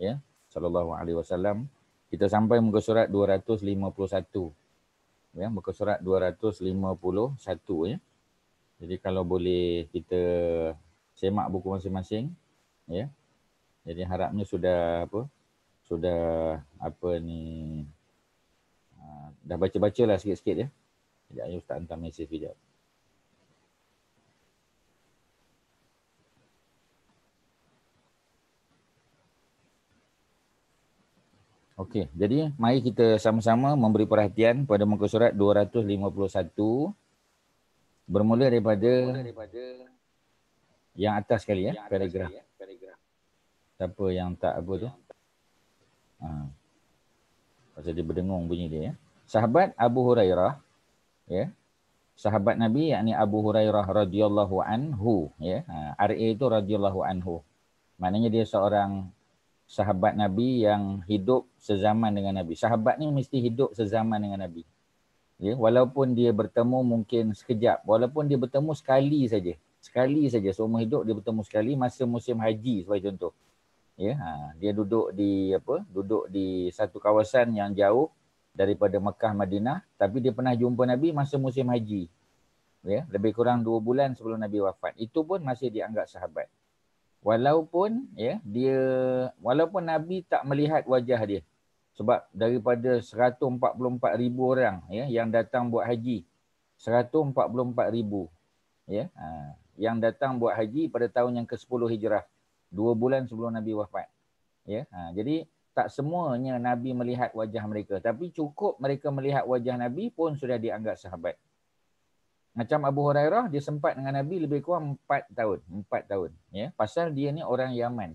ya, sallallahu alaihi wasallam. Kita sampai muka surat 251. Ya, muka surat 251 ya. Jadi kalau boleh kita semak buku masing-masing ya. Jadi harapnya sudah dah baca-bacalah sikit-sikit ya. Sekejap ya, Ustaz hantar mesej sekejap. Okey, jadi mari kita sama-sama memberi perhatian pada muka surat 251 bermula daripada yang atas sekali ya, paragraf. Siapa yang tak apa tu? Pasal dia berdengung bunyi dia ya. Sahabat Abu Hurairah ya. Sahabat Nabi yakni Abu Hurairah radhiyallahu anhu ya. RA itu radhiyallahu anhu. Maknanya dia seorang sahabat Nabi yang hidup sezaman dengan Nabi. Sahabat ni mesti hidup sezaman dengan Nabi. Ya, walaupun dia bertemu mungkin sekejap, walaupun dia bertemu sekali saja. Sekali saja seumur hidup dia bertemu sekali masa musim haji sebagai contoh. Ya, dia duduk di satu kawasan yang jauh daripada Mekah Madinah, tapi dia pernah jumpa Nabi masa musim haji. Ya, lebih kurang 2 bulan sebelum Nabi wafat. Itu pun masih dianggap sahabat. Walaupun Nabi tak melihat wajah dia. Sebab daripada 144,000 orang ya yang datang buat haji, 144,000 ya yang datang buat haji pada tahun yang ke-10 Hijrah, 2 bulan sebelum Nabi wafat. Ya, jadi tak semuanya Nabi melihat wajah mereka, tapi cukup mereka melihat wajah Nabi pun sudah dianggap sahabat. Macam Abu Hurairah, dia sempat dengan Nabi lebih kurang 4 tahun. 4 tahun. Ya. Pasal dia ni orang Yaman.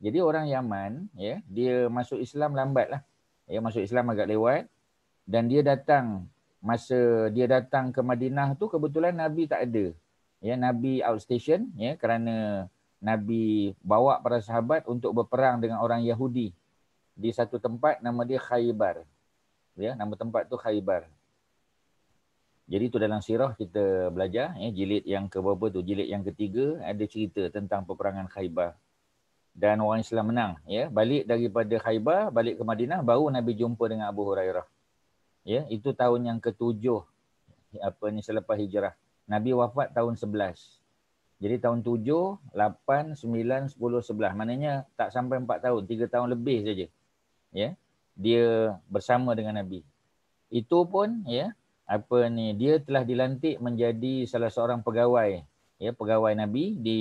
Jadi orang Yaman, ya, dia masuk Islam lambat lah. Ya, masuk Islam agak lewat. Dan dia datang, masa dia datang ke Madinah tu, kebetulan Nabi tak ada. Ya, Nabi outstation, ya, kerana Nabi bawa para sahabat untuk berperang dengan orang Yahudi. Di satu tempat, nama dia Khaybar. Ya, nama tempat tu Khaybar. Jadi itu dalam sirah kita belajar ya, jilid yang ke-berapa tu, jilid yang ketiga ada cerita tentang peperangan Khaybar. Dan orang Islam menang ya, balik daripada Khaybar balik ke Madinah baru Nabi jumpa dengan Abu Hurairah. Ya, itu tahun yang ke-7 selepas hijrah. Nabi wafat tahun 11. Jadi tahun 7, 8, 9, 10, 11. Maknanya tak sampai 4 tahun, 3 tahun lebih saja. Ya. Dia bersama dengan Nabi. Itu pun ya, dia telah dilantik menjadi salah seorang pegawai ya, pegawai Nabi di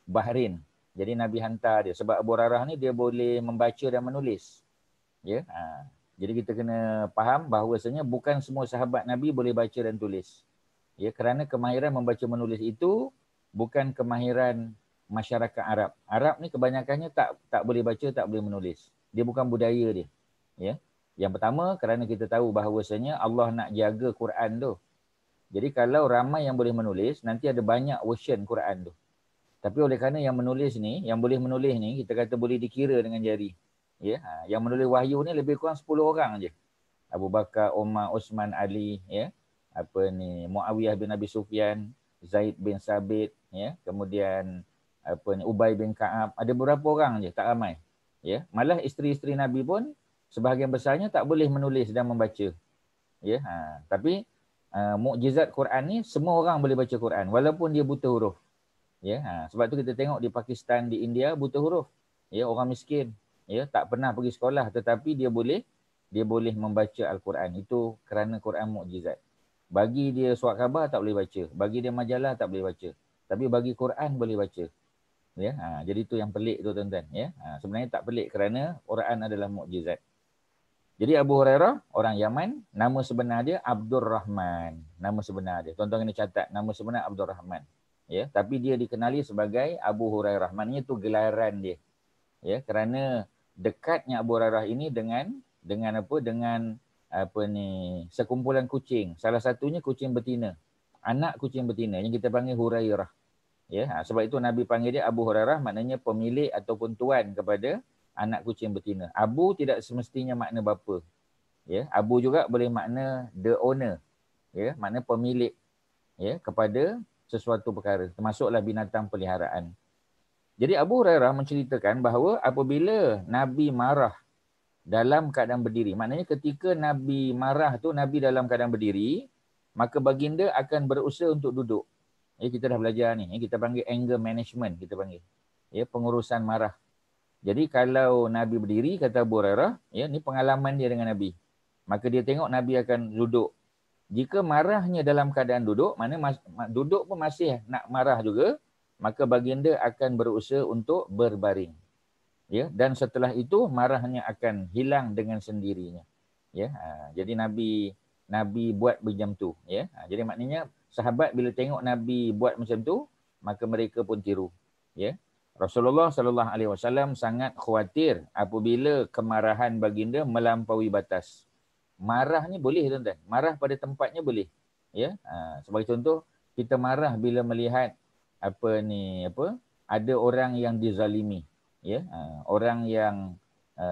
Bahrain. Jadi Nabi hantar dia sebab Abu Hurairah ni dia boleh membaca dan menulis. Ya. Jadi kita kena faham bahawasanya bukan semua sahabat Nabi boleh baca dan tulis. Ya, kerana kemahiran membaca menulis itu bukan kemahiran masyarakat Arab. Arab ni kebanyakannya tak boleh baca, tak boleh menulis. Dia bukan budaya dia. Ya. Yang pertama kerana kita tahu bahawasanya Allah nak jaga Quran tu. Jadi kalau ramai yang boleh menulis, nanti ada banyak version Quran tu. Tapi oleh kerana yang menulis ni, yang boleh menulis ni, kita kata boleh dikira dengan jari. Ya, yang menulis wahyu ni lebih kurang 10 orang je. Abu Bakar, Umar, Osman, Ali, ya. Muawiyah bin Abi Sufyan, Zaid bin Sabit, ya. Kemudian Ubay bin Ka'ab, ada beberapa orang je, tak ramai. Ya, malah isteri-isteri Nabi pun sebahagian besarnya tak boleh menulis dan membaca. Ya, tapi mukjizat Quran ni semua orang boleh baca Quran walaupun dia buta huruf. Ya, sebab tu kita tengok di Pakistan, di India buta huruf. Ya, orang miskin, ya, tak pernah pergi sekolah tetapi dia boleh membaca Al-Quran. Itu kerana Quran mukjizat. Bagi dia surat khabar tak boleh baca, bagi dia majalah tak boleh baca. Tapi bagi Quran boleh baca. Ya, jadi itu yang pelik tu tuan-tuan, ya. Sebenarnya tak pelik kerana Quran adalah mukjizat. Jadi Abu Hurairah orang Yaman, nama sebenar dia Abdul Rahman. Nama sebenar dia. Tuan-tuan kena catat, nama sebenar Abdul Rahman. Ya, tapi dia dikenali sebagai Abu Hurairah. Maknanya itu gelaran dia. Ya, kerana dekatnya Abu Hurairah ini dengan sekumpulan kucing. Salah satunya kucing betina. Anak kucing betina yang kita panggil Hurairah. Ya, sebab itu Nabi panggil dia Abu Hurairah, maknanya pemilik ataupun tuan kepada anak kucing betina. Abu tidak semestinya makna bapa. Ya, Abu juga boleh makna the owner. Ya, makna pemilik ya kepada sesuatu perkara, termasuklah binatang peliharaan. Jadi Abu Hurairah menceritakan bahawa apabila Nabi marah dalam keadaan berdiri, maknanya ketika Nabi marah tu Nabi dalam keadaan berdiri, maka baginda akan berusaha untuk duduk. Kita dah belajar ni, kita panggil anger management, kita panggil. Pengurusan marah. Jadi kalau Nabi berdiri, kata Abu Hurairah, ni pengalaman dia dengan Nabi. Maka dia tengok Nabi akan duduk. Jika marahnya dalam keadaan duduk, mana duduk pun masih nak marah juga, maka baginda akan berusaha untuk berbaring. Dan setelah itu marahnya akan hilang dengan sendirinya. Jadi Nabi buat macam tu. Jadi maknanya sahabat bila tengok Nabi buat macam tu, maka mereka pun tiru. Rasulullah sallallahu alaihi wasallam sangat khawatir apabila kemarahan baginda melampaui batas. Marah ni boleh tuan-tuan. Marah pada tempatnya boleh. Sebagai contoh, kita marah bila melihat ada orang yang dizalimi. Orang yang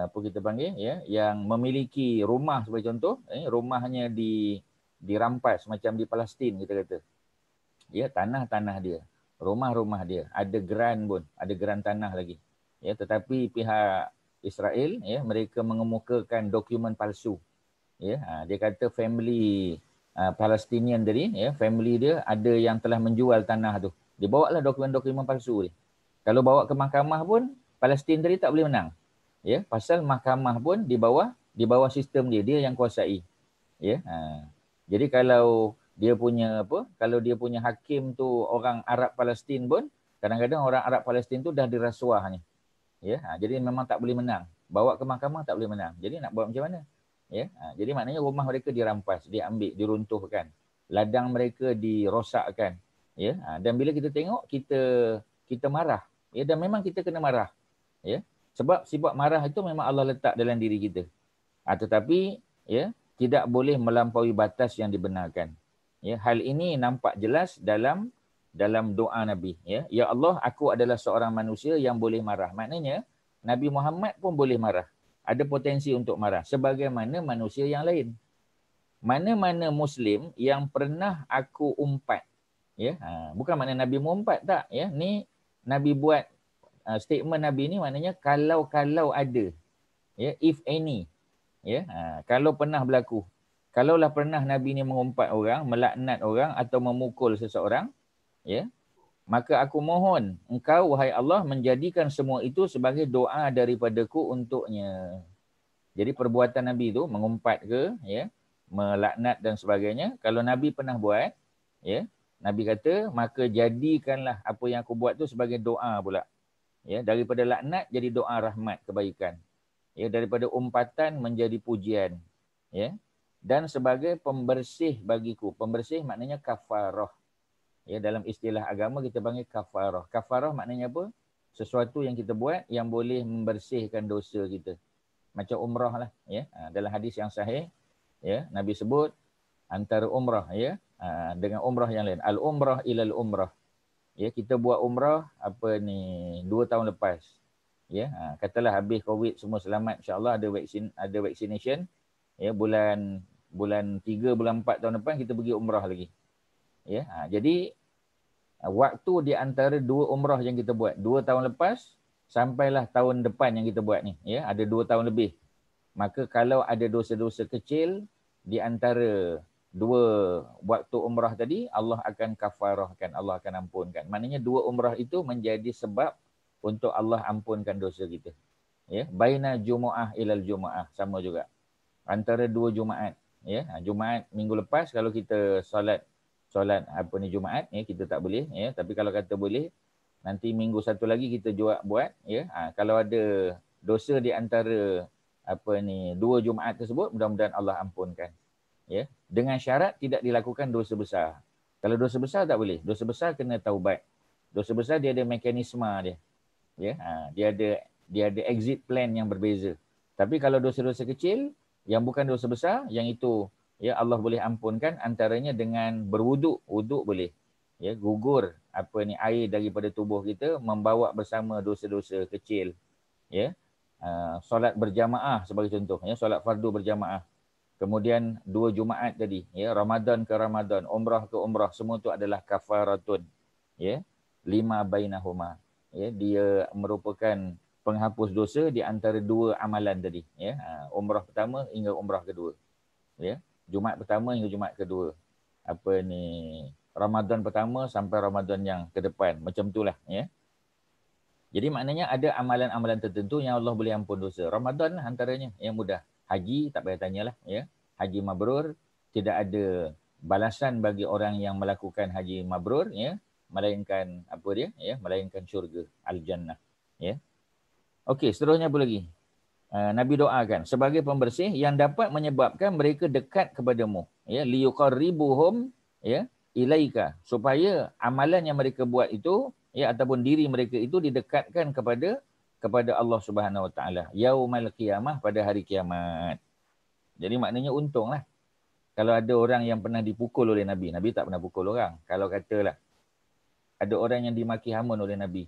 kita panggil yang memiliki rumah sebagai contoh, rumahnya dirampas macam di Palestin kita kata. Tanah-tanah dia, rumah-rumah dia, ada geran pun, ada geran tanah lagi. Tetapi pihak Israel mereka mengemukakan dokumen palsu. Dia kata family Palestinian tadi, family dia ada yang telah menjual tanah tu. Dia bawa lah dokumen-dokumen palsu dia. Kalau bawa ke mahkamah pun, Palestin tadi tak boleh menang. Pasal mahkamah pun di bawah sistem dia yang kuasai. Jadi kalau dia punya hakim tu orang Arab Palestin pun, kadang-kadang orang Arab Palestin tu dah dirasuah ni. Jadi memang tak boleh menang. Bawa ke mahkamah tak boleh menang. Jadi nak buat macam mana? Jadi maknanya rumah mereka dirampas, diambil, diruntuhkan. Ladang mereka dirosakkan. Dan bila kita tengok, kita marah. Dan memang kita kena marah. Sebab sifat marah itu memang Allah letak dalam diri kita. Tetapi tidak boleh melampaui batas yang dibenarkan. Hal ini nampak jelas dalam doa Nabi. Ya Allah, aku adalah seorang manusia yang boleh marah. Maknanya Nabi Muhammad pun boleh marah. Ada potensi untuk marah sebagaimana manusia yang lain. Mana-mana Muslim yang pernah aku umpat. Bukan makna Nabi mengumpat, tak. Ni Nabi buat statement Nabi ni maknanya kalau ada. If any. Kalau pernah berlaku. Kalaulah pernah Nabi ni mengumpat orang, melaknat orang atau memukul seseorang, maka aku mohon engkau, wahai Allah, menjadikan semua itu sebagai doa daripadaku untuknya. Jadi perbuatan Nabi itu mengumpat ke, melaknat dan sebagainya, kalau Nabi pernah buat, Nabi kata, maka jadikanlah apa yang aku buat tu sebagai doa pula. Daripada laknat jadi doa rahmat, kebaikan. Daripada umpatan menjadi pujian. Dan sebagai pembersih bagiku. Pembersih maknanya kafarah. Dalam istilah agama kita panggil kafarah. Kafarah maknanya apa? Sesuatu yang kita buat yang boleh membersihkan dosa kita. Macam umrah lah. Dalam hadis yang sahih, Nabi sebut antara umrah dengan umrah yang lain. Al-umrah ilal umrah. Kita buat umrah 2 tahun lepas. Katalah habis COVID semua selamat, insya-Allah ada vaccination. Bulan 3, bulan 4 tahun depan kita pergi umrah lagi. Jadi waktu di antara 2 umrah yang kita buat, 2 tahun lepas sampailah tahun depan yang kita buat ni, ada 2 tahun lebih. Maka kalau ada dosa-dosa kecil di antara 2 waktu umrah tadi, Allah akan kafarahkan, Allah akan ampunkan. Maknanya 2 umrah itu menjadi sebab untuk Allah ampunkan dosa kita. Baina Jumu'ah ilal Jumu'ah, sama juga. Antara 2 Jumaat. Jumaat minggu lepas kalau kita solat Jumaat, kita tak boleh. Tapi kalau kata boleh, nanti minggu satu lagi kita buat. Kalau ada dosa di antara 2 Jumaat tersebut, mudah-mudahan Allah ampunkan. Dengan syarat tidak dilakukan dosa besar. Kalau dosa besar tak boleh. Dosa besar kena taubat. Dosa besar dia ada mekanisme dia. Dia ada exit plan yang berbeza. Tapi kalau dosa-dosa kecil yang bukan dosa besar, yang itu Allah boleh ampunkan, antaranya dengan berwuduk. Wuduk boleh. Gugur air daripada tubuh kita membawa bersama dosa-dosa kecil. Solat berjamaah sebagai contoh, solat fardu berjamaah. Kemudian 2 Jumaat tadi, Ramadan ke Ramadan, umrah ke umrah, semua itu adalah kafaratun. Lima bainahuma. ya, dia merupakan penghapus dosa di antara dua amalan tadi, ya. Umrah pertama hingga umrah kedua, ya. Jumaat pertama hingga Jumaat kedua. Apa ni, Ramadan pertama sampai Ramadan yang ke depan, macam itulah, ya. Jadi maknanya ada amalan-amalan tertentu yang Allah boleh ampun dosa. Ramadan lah antaranya yang mudah. Haji tak payah tanyalah, ya. Haji mabrur, tidak ada balasan bagi orang yang melakukan haji mabrur, ya, melainkan apa dia, ya, melainkan syurga, al-jannah, ya. Okey, seterusnya apa lagi? Nabi doakan sebagai pembersih yang dapat menyebabkan mereka dekat kepadamu, ya, liyuqarribuhum, ya, ilaika, supaya amalan yang mereka buat itu, ya, ataupun diri mereka itu didekatkan kepada Allah Subhanahu Wa Taala yaumal qiyamah, pada hari kiamat. Jadi maknanya untunglah kalau ada orang yang pernah dipukul oleh Nabi. Nabi tak pernah pukul orang. Kalau katalah ada orang yang dimaki hamun oleh Nabi,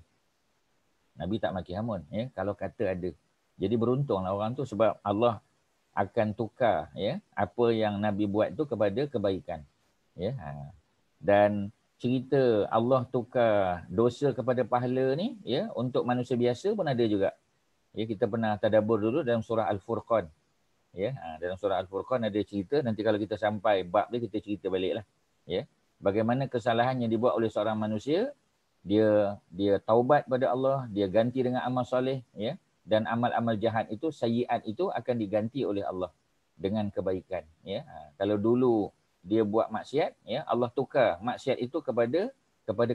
Nabi tak maki hamun, ya, kalau kata ada. Jadi beruntunglah orang tu, sebab Allah akan tukar, ya, apa yang Nabi buat tu kepada kebaikan, ya. Dan cerita Allah tukar dosa kepada pahala ni, ya, untuk manusia biasa pun ada juga. Ya, kita pernah tadabbur dulu dalam surah Al-Furqan, ya. Dalam surah Al-Furqan ada cerita, nanti kalau kita sampai bab dia kita cerita baliklah, ya. Bagaimana kesalahan yang dibuat oleh seorang manusia, dia taubat pada Allah, dia ganti dengan amal soleh, ya, dan amal-amal jahat itu, sayyiat itu akan diganti oleh Allah dengan kebaikan, ya. Kalau dulu dia buat maksiat, ya, Allah tukar maksiat itu kepada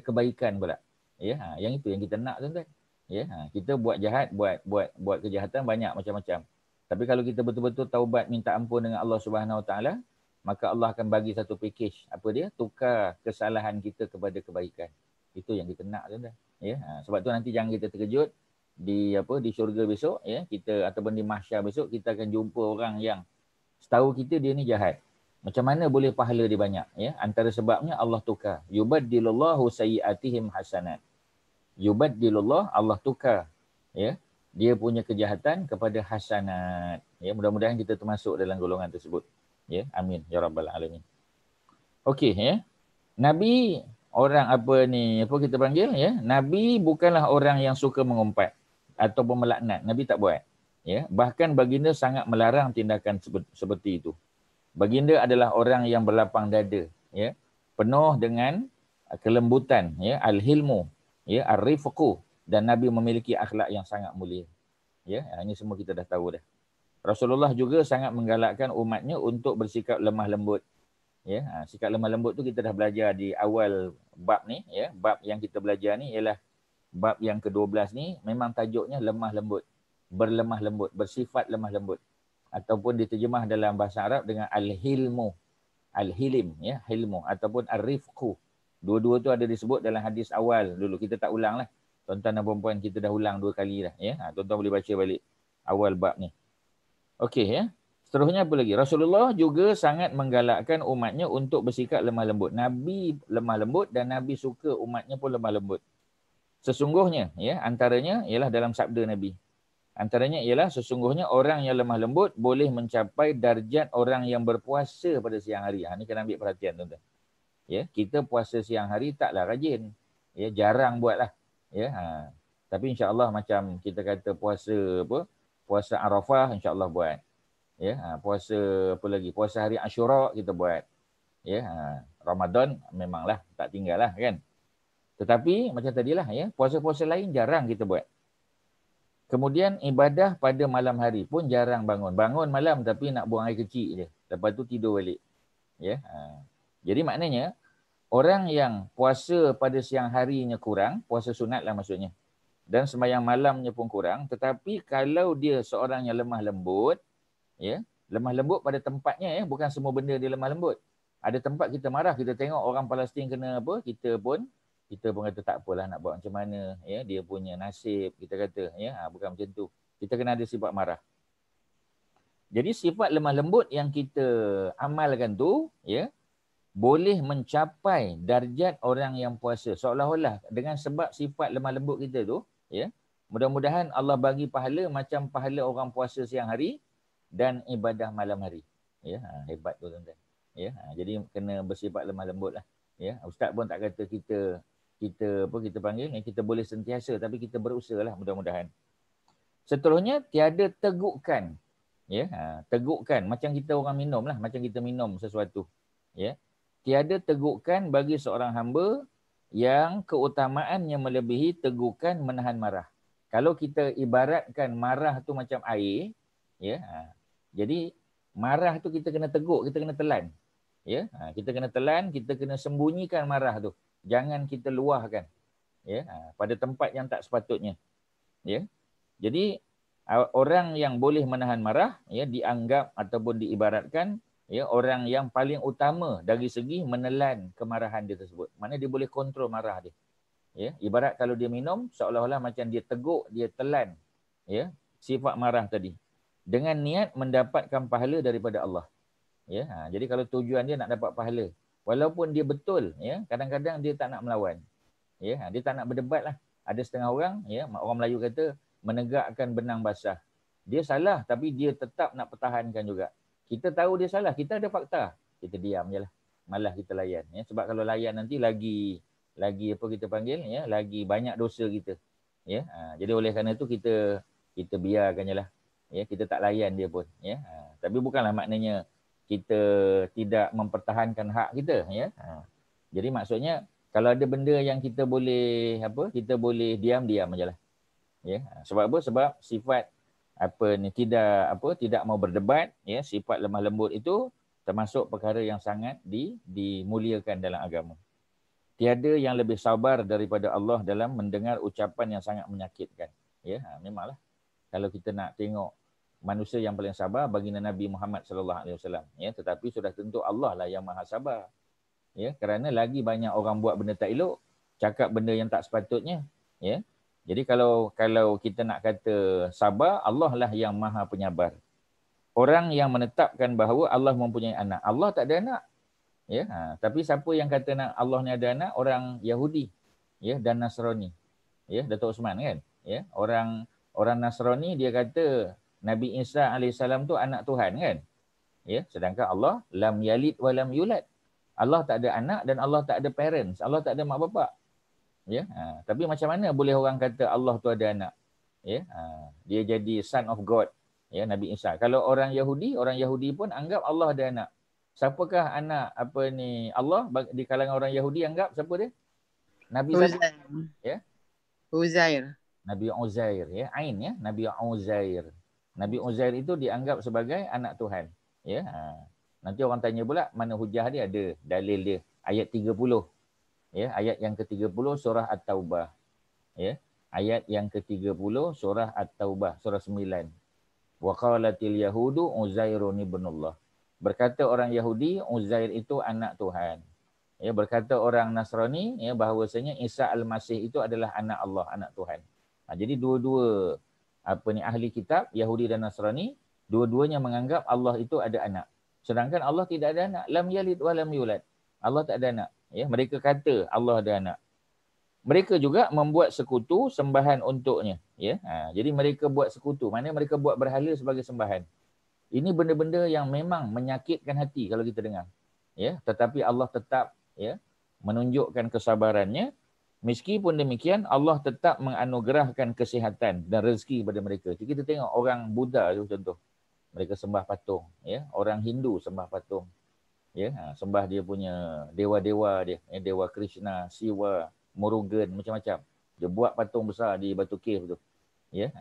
kebaikan pula, ya. Yang itu yang kita nak, tuan-tuan, ya. Kita buat jahat, buat kejahatan banyak macam-macam, tapi kalau kita betul-betul taubat minta ampun dengan Allah Subhanahu Wa Taala, maka Allah akan bagi satu package, apa dia, tukar kesalahan kita kepada kebaikan. Itu yang kita nak, tuan-tuan, ya. Sebab tu nanti jangan kita terkejut di syurga besok, ya, kita ataupun di mahsyar besok kita akan jumpa orang yang setahu kita dia ni jahat. Macam mana boleh pahala dia banyak, ya? Antara sebabnya Allah tukar. Yubaddilullahu sayyiatihim hasanat. Yubaddilullah, Allah tukar, ya, dia punya kejahatan kepada hasanat. Ya, mudah-mudahan kita termasuk dalam golongan tersebut. Ya, amin ya rabbal alamin. Okey, ya. Nabi orang apa kita panggil, ya, Nabi bukanlah orang yang suka mengumpat ataupun melaknat. Nabi tak buat, ya. Bahkan baginda sangat melarang tindakan seperti itu. Baginda adalah orang yang berlapang dada, ya, penuh dengan kelembutan, ya, al-hilmu, ya, ar-rifqu, dan Nabi memiliki akhlak yang sangat mulia, ya. Ini semua kita dah tahu dah. Rasulullah juga sangat menggalakkan umatnya untuk bersikap lemah lembut. Ya, sikap lemah lembut tu kita dah belajar di awal bab ni, ya. Bab yang kita belajar ni ialah bab yang ke-12 ni, memang tajuknya lemah lembut, berlemah lembut, bersifat lemah lembut, ataupun diterjemah dalam bahasa Arab dengan al-hilmu, al-hilim, ya, hilmu ataupun ar-rifqu. Dua-dua tu ada disebut dalam hadis awal dulu. Kita tak ulang lah. Tuan-tuan dan puan-puan, kita dah ulang 2 kali dah, ya. Tuan-tuan boleh baca balik awal bab ni. Okey, ya. Seterusnya apa lagi? Rasulullah juga sangat menggalakkan umatnya untuk bersikap lemah lembut. Nabi lemah lembut dan Nabi suka umatnya pun lemah lembut. Sesungguhnya, ya, antaranya ialah dalam sabda Nabi. Antaranya ialah sesungguhnya orang yang lemah lembut boleh mencapai darjat orang yang berpuasa pada siang hari. Ini kena ambil perhatian, tuan-tuan. Ya, kita puasa siang hari taklah rajin. Ya, jarang buatlah. Ya, tapi insya-Allah macam kita kata puasa apa? Puasa Arafah insya-Allah buat. Ya, puasa apa lagi? Puasa hari Ashura kita buat. Ya, Ramadan memanglah tak tinggallah, kan. Tetapi macam tadilah, ya, puasa-puasa lain jarang kita buat. Kemudian ibadah pada malam hari pun jarang bangun. Bangun malam tapi nak buang air kecil je. Lepas tu tidur balik. Ya. Jadi maknanya orang yang puasa pada siang harinya kurang, puasa sunat lah maksudnya, dan sembahyang malamnya pun kurang, tetapi kalau dia seorang yang lemah lembut, ya, lemah lembut pada tempatnya, ya, bukan semua benda dia lemah lembut. Ada tempat kita marah, kita tengok orang Palestin kena apa, kita pun kata tak apalah, nak buat macam mana, ya, dia punya nasib, kita kata, ya, bukan macam tu. Kita kena ada sifat marah. Jadi sifat lemah lembut yang kita amalkan tu, ya, boleh mencapai darjat orang yang puasa. Seolah-olah dengan sebab sifat lemah lembut kita tu, ya, mudah-mudahan Allah bagi pahala macam pahala orang puasa siang hari dan ibadah malam hari. Ya, hebat tu, tuan-tuan. Ya, jadi kena bersifat lemah lembut lah. Ya, ustaz pun tak kata kita kita panggil, kita boleh sentiasa, tapi kita berusahalah mudah-mudahan. Seterusnya, tiada tegukan. Ya, tegukan macam kita orang minum lah, macam kita minum sesuatu. Ya, tiada tegukan bagi seorang hamba yang keutamaannya melebihi tegukan menahan marah. Kalau kita ibaratkan marah tu macam air, ya, jadi marah tu kita kena teguk, kita kena telan. Ya, kita kena telan, kita kena sembunyikan marah tu. Jangan kita luahkan. Ya, pada tempat yang tak sepatutnya. Ya. Jadi orang yang boleh menahan marah, ya, dianggap ataupun diibaratkan, ya, orang yang paling utama dari segi menelan kemarahan dia tersebut. Mana dia boleh kontrol marah dia. Ya, ibarat kalau dia minum, seolah-olah macam dia teguk, dia telan, ya, sifat marah tadi dengan niat mendapatkan pahala daripada Allah. Ya, jadi kalau tujuan dia nak dapat pahala, walaupun dia betul, ya, kadang-kadang dia tak nak melawan. Ya, dia tak nak berdebat lah. Ada setengah orang, ya, orang Melayu kata menegakkan benang basah. Dia salah tapi dia tetap nak pertahankan juga. Kita tahu dia salah, kita ada fakta. Kita diam je lah. Malah kita layan. Ya. Sebab kalau layan nanti lagi apa kita panggil, ya, lagi banyak dosa kita. Ya. Jadi oleh kerana itu kita biarkan je lah. Ya, kita tak layan dia pun. Ya. Tapi bukanlah maknanya kita tidak mempertahankan hak kita. Ya. Jadi maksudnya kalau ada benda yang kita boleh diam aja lah. Ya, sebab apa? Sebab sifat tidak mau berdebat, ya, sifat lemah lembut itu termasuk perkara yang sangat dimuliakan dalam agama. Tiada yang lebih sabar daripada Allah dalam mendengar ucapan yang sangat menyakitkan. Ya, memanglah kalau kita nak tengok manusia yang paling sabar baginda Nabi Muhammad sallallahu alaihi wasallam, ya, tetapi sudah tentu Allah lah yang Maha Sabar. Ya, kerana lagi banyak orang buat benda tak elok, cakap benda yang tak sepatutnya, ya. Jadi kalau kita nak kata sabar, Allah lah yang Maha Penyabar. Orang yang menetapkan bahawa Allah mempunyai anak, Allah tak ada anak, ya. Tapi siapa yang kata nak Allah ni ada anak? Orang Yahudi, ya, dan Nasrani, ya, Datuk Osman kan, ya. Orang Nasrani dia kata Nabi Isa alaihissalam tu anak Tuhan kan, ya. Sedangkan Allah lam yalid wa lam yulad. Allah tak ada anak dan Allah tak ada parents. Allah tak ada mak bapak. Ya, tapi macam mana boleh orang kata Allah tu ada anak? Ya, dia jadi son of God. Ya, Nabi Isa. Kalau orang Yahudi pun anggap Allah ada anak. Siapakah anak Allah di kalangan orang Yahudi anggap siapa dia? Nabi siapa? Ya. Uzair. Nabi Uzair, ya, Ain, ya, Nabi Uzair. Nabi Uzair itu dianggap sebagai anak Tuhan. Ya. Nanti orang tanya pula mana hujah dia, ada dalil dia. Ayat 30. Ya, ayat yang ke-30 surah At-Taubah. Ya. Ayat yang ke-30 surah At-Taubah, surah 9. Wa qalatil yahudu Uzairun ibnullah. Berkata orang Yahudi, Uzair itu anak Tuhan. Ya, berkata orang Nasrani, ya, bahawasanya Isa Al-Masih itu adalah anak Allah, anak Tuhan. Jadi dua-dua ahli kitab Yahudi dan Nasrani, dua-duanya menganggap Allah itu ada anak. Sedangkan Allah tidak ada anak. Lam yalid wa lam yulad. Allah tak ada anak. Ya, mereka kata Allah ada anak. Mereka juga membuat sekutu sembahan untuknya. Ya, jadi mereka buat sekutu. Mana mereka buat berhala sebagai sembahan. Ini benda-benda yang memang menyakitkan hati kalau kita dengar. Ya, tetapi Allah tetap, ya, menunjukkan kesabarannya. Meskipun demikian, Allah tetap menganugerahkan kesihatan dan rezeki kepada mereka. Jadi kita tengok orang Buddha tu contoh. Mereka sembah patung, ya. Orang Hindu sembah patung, ya. Sembah dia punya dewa-dewa dia, ya. Dewa Krishna, Siwa, Murugan, macam-macam. Dia buat patung besar di Batu Cave tu, ya.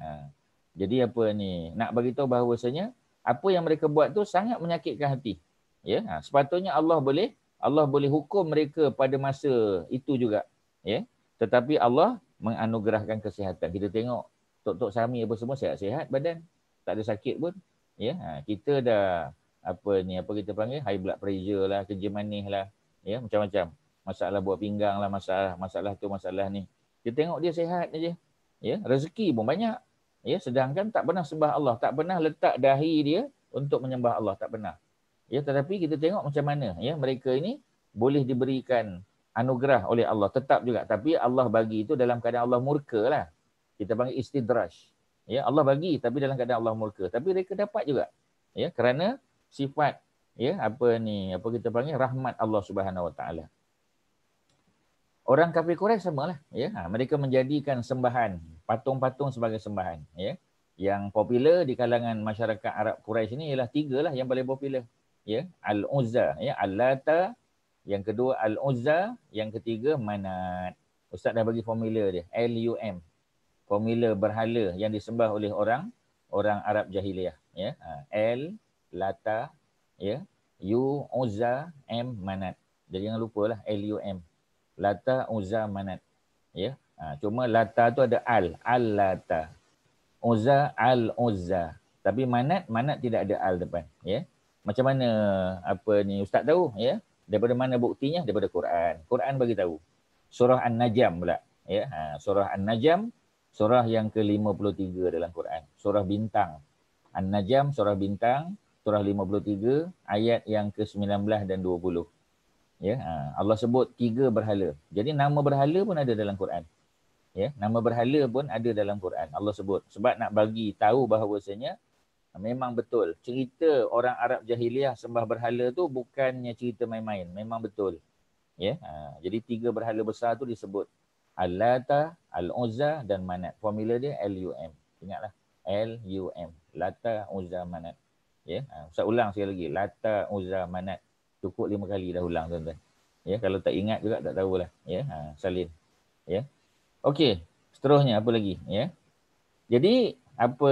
Jadi apa ni, nak bagi tahu bahawasanya apa yang mereka buat tu sangat menyakitkan hati, ya. Sepatutnya Allah boleh hukum mereka pada masa itu juga, ya. Tetapi Allah menganugerahkan kesihatan. Kita tengok Tok Sami apa semua sihat-sihat badan, tak ada sakit pun. Ya, kita dah apa kita panggil high blood pressure lah, kerja manis lah, ya, macam-macam. Masalah buat pinggang lah, masalah tu, masalah ni. Kita tengok dia sihat aja. Ya, rezeki pun banyak. Ya, sedangkan tak pernah sembah Allah, tak pernah letak dahi dia untuk menyembah Allah, tak pernah. Ya, tetapi kita tengok macam mana, ya, mereka ini boleh diberikan anugerah oleh Allah tetap juga, tapi Allah bagi itu dalam keadaan Allah murka lah. Kita panggil istidraj. Ya, Allah bagi tapi dalam keadaan Allah murka. Tapi mereka dapat juga. Ya, kerana sifat, ya, apa kita panggil rahmat Allah Subhanahu Wa Taala. Orang kafir Quraisy samalah, ya. Mereka menjadikan sembahan patung-patung sebagai sembahan, ya. Yang popular di kalangan masyarakat Arab Quraisy ini ialah tiga lah yang paling popular, ya. Al-Uzza, ya, Al-Lata, yang kedua Al-Uzza, yang ketiga Manat. Ustaz dah bagi formula dia, LUM. Formula berhala yang disembah oleh orang Arab jahiliyah, ya. L Lata, ya. U Uzza, M Manat. Jadi jangan lupalah LUM. Lata, Uzza, Manat. Ya. Cuma Lata tu ada Al-Lata. Uzza, Al-Uzza. Tapi Manat tidak ada Al depan. Ya. Macam mana apa ni Ustaz tahu? Ya. Daripada mana buktinya? Daripada Quran. Quran bagi tahu. Surah An-Najm pula. Ya. Surah An-Najm, surah yang ke-53 dalam Quran. Surah Bintang. An-Najm, surah Bintang, surah 53, ayat yang ke-19 dan 20. Ya, Allah sebut 3 berhala. Jadi nama berhala pun ada dalam Quran. Ya, nama berhala pun ada dalam Quran. Allah sebut sebab nak bagi tahu bahawasanya memang betul cerita orang Arab jahiliah sembah berhala tu bukannya cerita main-main, memang betul. Ya, jadi 3 berhala besar tu disebut Al-Lata, Al-Uzza dan Manat. Formula dia LUM. Ingatlah, LUM. Lata, Uzza, Manat. Ya, Ustaz ulang sekali lagi. Lata, Uzza, Manat. Cukup 5 kali dah ulang tuan-tuan. Ya, kalau tak ingat juga tak tahulah. Ya, salin. Ya. Okey, seterusnya apa lagi? Ya. Jadi apa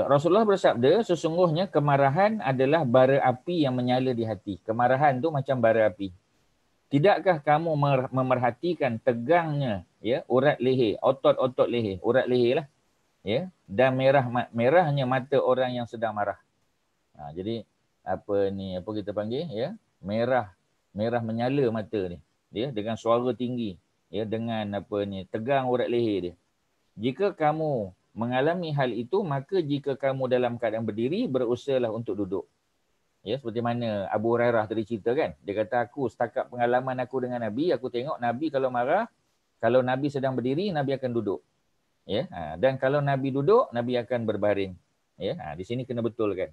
Rasulullah bersabda, sesungguhnya kemarahan adalah bara api yang menyala di hati. Kemarahan tu macam bara api. Tidakkah kamu memerhatikan tegangnya, ya, urat leher, otot-otot leher, urat leher lah, ya, dan merahnya mata orang yang sedang marah. Jadi apa ni, apa kita panggil, ya, merah menyala mata ni, ya, dengan suara tinggi, ya, dengan apa ni, tegang urat leher dia. Jika kamu mengalami hal itu, maka jika kamu dalam keadaan berdiri, berusahalah untuk duduk. Ya, seperti mana Abu Hurairah tadi cerita kan. Dia kata, aku setakat pengalaman aku dengan Nabi, aku tengok Nabi kalau marah, kalau Nabi sedang berdiri, Nabi akan duduk. Ya, dan kalau Nabi duduk, Nabi akan berbaring. Ya, di sini kena betulkan.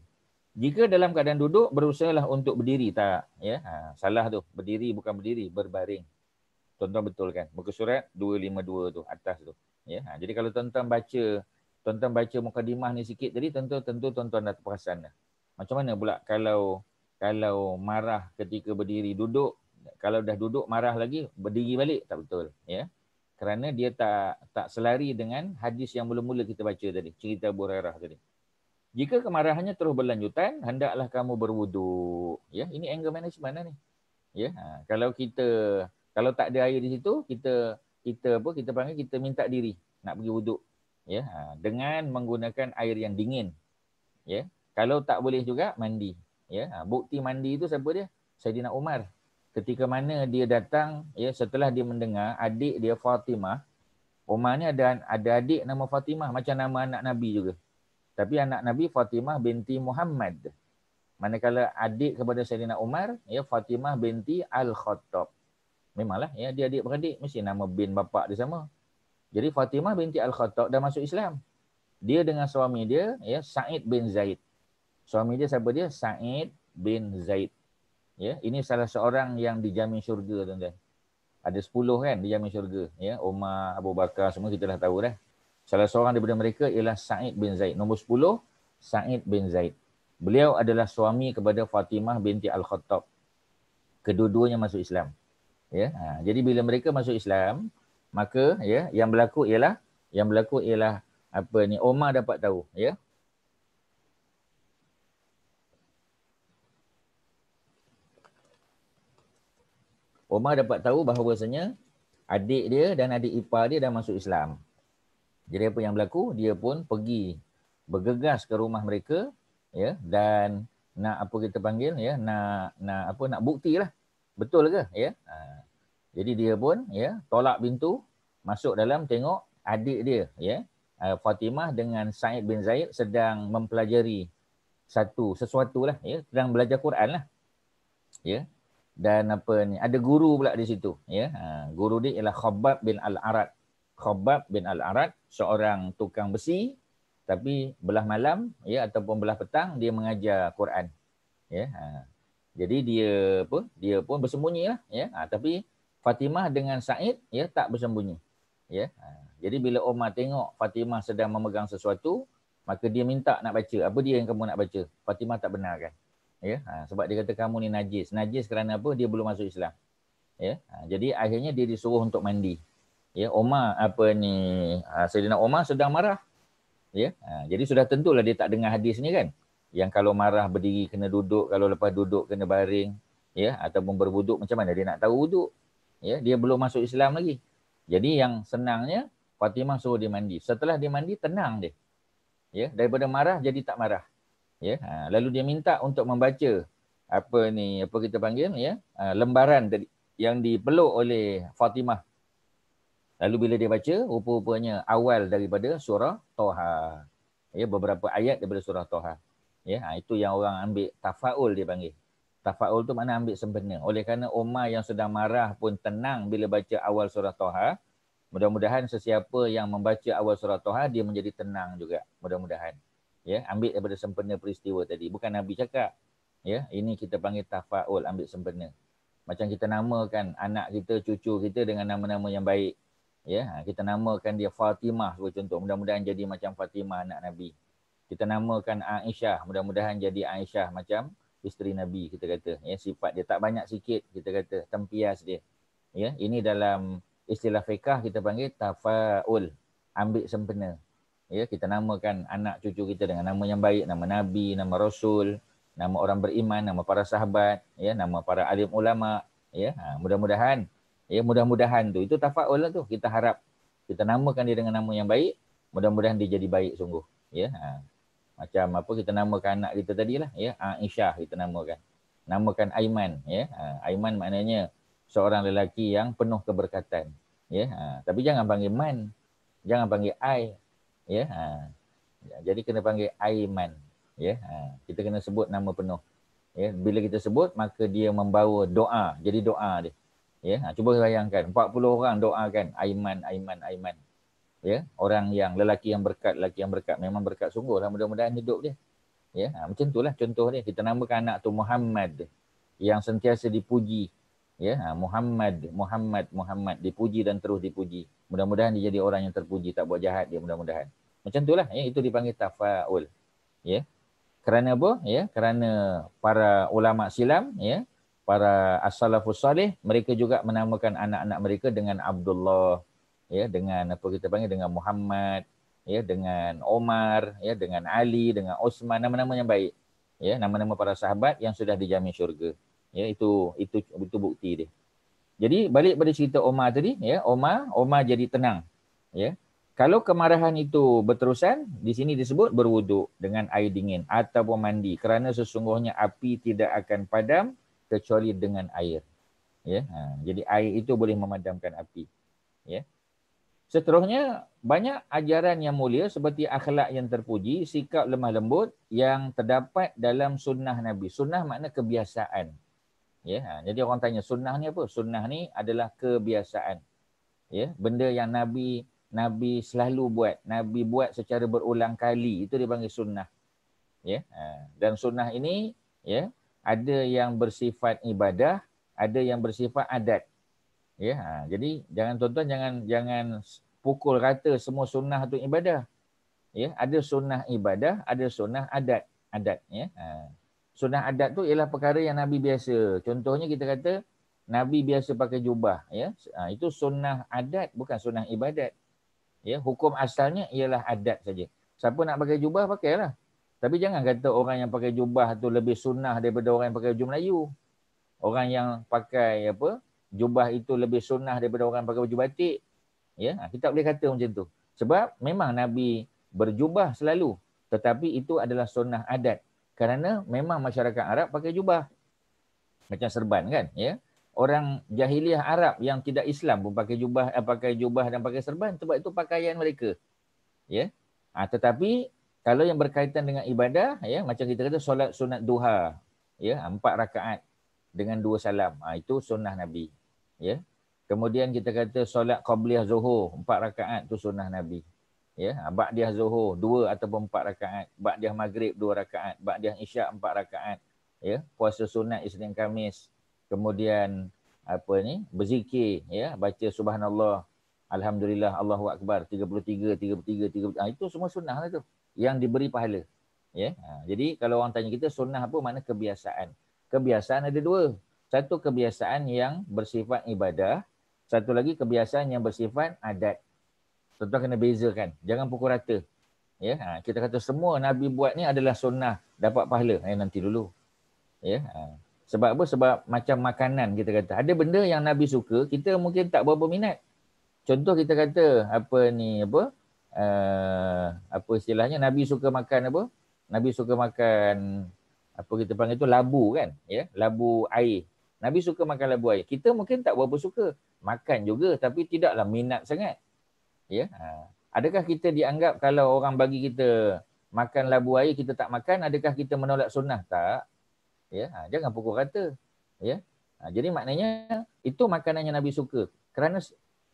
Jika dalam keadaan duduk, berusahalah untuk berdiri. Tak, ya, salah tu. Berdiri bukan berdiri, berbaring. Tuan-tuan betulkan. Muka surat 252 tu, atas tu. Ya, jadi kalau tuan-tuan baca mukadimah ni sikit tadi, tentu tuan-tuan dah terperasan dah. Macam mana pula kalau marah ketika berdiri duduk, kalau dah duduk marah lagi berdiri balik, tak betul, ya. Kerana dia tak selari dengan hadis yang mula-mula kita baca tadi, cerita Abu Hurairah tadi. Jika kemarahannya terus berlanjutan, hendaklah kamu berwuduk. Ya, ini anger management lah ni. Ya, kalau tak ada air di situ, kita panggil, kita minta diri nak pergi wuduk. Ya, dengan menggunakan air yang dingin. Ya, kalau tak boleh juga mandi. Ya, bukti mandi itu siapa dia? Saidina Umar. Ketika mana dia datang, ya, setelah dia mendengar adik dia Fatimah. Umar ni ada adik nama Fatimah, macam nama anak Nabi juga. Tapi anak Nabi Fatimah binti Muhammad. Manakala adik kepada Saidina Umar, ya, Fatimah binti Al-Khattab. Memanglah, ya, dia adik-beradik, mesti nama bin bapak dia sama. Jadi Fatimah binti Al-Khattab dah masuk Islam. Dia dengan suami dia, ya, Sa'id bin Zaid. Suami dia siapa dia? Sa'id bin Zaid. Ya, ini salah seorang yang dijamin syurga, tuan-tuan. Ada 10 kan dijamin syurga. Ya, Umar, Abu Bakar, semua kita dah tahu dah. Salah seorang daripada mereka ialah Sa'id bin Zaid. Nombor 10, Sa'id bin Zaid. Beliau adalah suami kepada Fatimah binti Al-Khattab. Kedua-duanya masuk Islam. Ya, jadi bila mereka masuk Islam, maka, ya, yang berlaku ialah apa ni, Umar dapat tahu, ya. Umar dapat tahu bahawasanya adik dia dan adik ipar dia dah masuk Islam. Jadi apa yang berlaku? Dia pun pergi bergegas ke rumah mereka, ya, dan nak apa kita panggil, ya, nak buktilah. Betul ke, ya? Jadi dia pun, ya, tolak pintu, masuk dalam, tengok adik dia, ya, Fatimah dengan Sa'id bin Zaid sedang mempelajari sesuatu lah, ya, sedang belajar Quran lah. Ya. Dan apa ni, ada guru pula di situ, ya. Guru dia ialah Khabbab bin Al-Arat. Khabbab bin Al-Arat seorang tukang besi, tapi belah malam, ya, ataupun belah petang dia mengajar Quran, ya. Jadi dia pun bersembunyi lah, ya. Tapi Fatimah dengan Said ya tak bersembunyi. Ya. Jadi bila Umar tengok Fatimah sedang memegang sesuatu, maka dia minta nak baca. Apa dia yang kamu nak baca? Fatimah tak benarkan. Ya. Sebab dia kata kamu ni najis. Najis kerana apa? Dia belum masuk Islam. Ya. Jadi akhirnya dia disuruh untuk mandi. Ya, Umar Sayyidina Umar sedang marah. Ya. Jadi sudah tentulah dia tak dengar hadis ni kan. Yang kalau marah berdiri kena duduk, kalau lepas duduk kena baring, ya, ataupun berwuduk, macam mana dia nak tahu wuduk? Ya, dia belum masuk Islam lagi. Jadi yang senangnya Fatimah suruh dia mandi. Setelah dia mandi tenang dia. Ya, daripada marah jadi tak marah. Ya, lalu dia minta untuk membaca apa kita panggil ya, lembaran tadi yang dipeluk oleh Fatimah. Lalu bila dia baca, rupa-rupanya awal daripada surah Toha. Ya, beberapa ayat daripada surah Toha. Ya, itu yang orang ambil tafaul dia panggil. Tafaul tu makna ambil sempena. Oleh kerana Umar yang sedang marah pun tenang bila baca awal surah Toha, mudah-mudahan sesiapa yang membaca awal surah Toha dia menjadi tenang juga. Mudah-mudahan. Ya, ambil daripada sempena peristiwa tadi. Bukan Nabi cakap. Ya, ini kita panggil tafaul, ambil sempena. Macam kita namakan anak kita, cucu kita dengan nama-nama yang baik. Ya, kita namakan dia Fatimah sebagai contoh. Mudah-mudahan jadi macam Fatimah anak Nabi. Kita namakan Aisyah, mudah-mudahan jadi Aisyah macam isteri Nabi, kita kata. Ya, sifat dia tak banyak sikit, kita kata tempias dia. Ya, ini dalam istilah fiqh kita panggil tafaul, ambil sempena. Ya, kita namakan anak cucu kita dengan nama yang baik, nama Nabi, nama Rasul, nama orang beriman, nama para sahabat, ya, nama para alim ulama, ya. Mudah-mudahan, ya, mudah-mudahan tu itu tafaul lah tu. Kita harap kita namakan dia dengan nama yang baik, mudah-mudahan dia jadi baik sungguh, ya. Macam apa kita namakan anak kita tadilah, ya, Aisyah kita namakan. Namakan Aiman, ya. Aiman maknanya seorang lelaki yang penuh keberkatan, ya. Tapi jangan panggil Man, jangan panggil Ai, ya. Jadi kena panggil Aiman, ya. Kita kena sebut nama penuh. Ya, bila kita sebut maka dia membawa doa, jadi doa dia. Ya, cuba bayangkan 40 orang doakan Aiman, Aiman, Aiman. Ya, orang yang lelaki yang berkat, memang berkat sungguh lah, mudah-mudahan hidup dia. Ya, macam itulah contoh dia. Kita namakan anak tu Muhammad yang sentiasa dipuji. Ya, Muhammad dipuji dan terus dipuji. Mudah-mudahan dia jadi orang yang terpuji, tak buat jahat dia, mudah-mudahan. Macam itulah, ya, itu dipanggil tafaul. Ya. Kerana apa? Ya, kerana para ulama silam, ya, para as-salafus salih, mereka juga menamakan anak-anak mereka dengan Abdullah, ya, dengan apa kita panggil, dengan Muhammad, ya, dengan Omar, ya, dengan Ali, dengan Osman, nama-nama yang baik. Ya, nama-nama para sahabat yang sudah dijamin syurga. Ya, itu bukti dia. Jadi balik pada cerita Omar tadi, ya, Omar jadi tenang. Ya. Kalau kemarahan itu berterusan, di sini disebut berwuduk dengan air dingin ataupun mandi, kerana sesungguhnya api tidak akan padam kecuali dengan air. Ya. Jadi air itu boleh memadamkan api. Ya. Seterusnya, banyak ajaran yang mulia seperti akhlak yang terpuji, sikap lemah lembut yang terdapat dalam sunnah Nabi. Sunnah makna kebiasaan. Ya, jadi orang tanya sunnah ni apa? Sunnah ni adalah kebiasaan. Ya, benda yang Nabi selalu buat, Nabi buat secara berulang kali, itu dipanggil sunnah. Ya, dan sunnah ini, ya, ada yang bersifat ibadah, ada yang bersifat adat. Ya, jadi tuan-tuan jangan pukul rata semua sunnah tu ibadah. Ya, ada sunnah ibadah, ada sunnah adat. Ya. Sunnah adat tu ialah perkara yang Nabi biasa. Contohnya kita kata Nabi biasa pakai jubah, ya. Itu sunnah adat, bukan sunnah ibadat. Ya, hukum asalnya ialah adat saja. Siapa nak pakai jubah, pakailah. Tapi jangan kata orang yang pakai jubah tu lebih sunnah daripada orang yang pakai baju Melayu. Orang yang pakai jubah itu lebih sunnah daripada orang yang pakai baju batik. Ya, kita tak boleh kata macam tu. Sebab memang Nabi berjubah selalu, tetapi itu adalah sunnah adat. Kerana memang masyarakat Arab pakai jubah. Macam serban kan, ya. Orang jahiliah Arab yang tidak Islam pun pakai jubah dan pakai serban, sebab itu pakaian mereka. Ya. Tetapi kalau yang berkaitan dengan ibadah, ya, macam kita kata solat sunat duha, ya, 4 rakaat dengan 2 salam. Itu sunnah Nabi. Ya. Kemudian kita kata solat qabliyah zuhur 4 rakaat, tu sunnah Nabi. Ya, ba'diyah zuhur 2 ataupun 4 rakaat, ba'diyah maghrib 2 rakaat, ba'diyah isyak 4 rakaat. Ya, puasa sunat Isnin Khamis. Kemudian berzikir, ya, baca subhanallah, alhamdulillah, Allahu akbar 33, 33, 30. Itu semua sunnah lah tu yang diberi pahala. Ya. Jadi kalau orang tanya kita sunnah apa, makna kebiasaan. Kebiasaan ada dua. Satu kebiasaan yang bersifat ibadah, satu lagi kebiasaan yang bersifat adat. Tentu kena bezakan. Jangan pukul rata. Ya, kita kata semua Nabi buat ni adalah sunnah, dapat pahala. Nanti dulu. Ya. Sebab apa? Sebab macam makanan kita kata. Ada benda yang Nabi suka, kita mungkin tak berapa minat. Contoh kita kata apa istilahnya, Nabi suka makan apa? Nabi suka makan apa kita panggil tu, labu kan? Ya, labu air. Nabi suka makan labu air. Kita mungkin tak berapa suka. Makan juga tapi tidaklah minat sangat. Ya. Adakah kita dianggap kalau orang bagi kita makan labu air kita tak makan, adakah kita menolak sunnah? Tak. Ya, jangan pukul rata. Ya. Jadi maknanya itu makanan yang Nabi suka. Kerana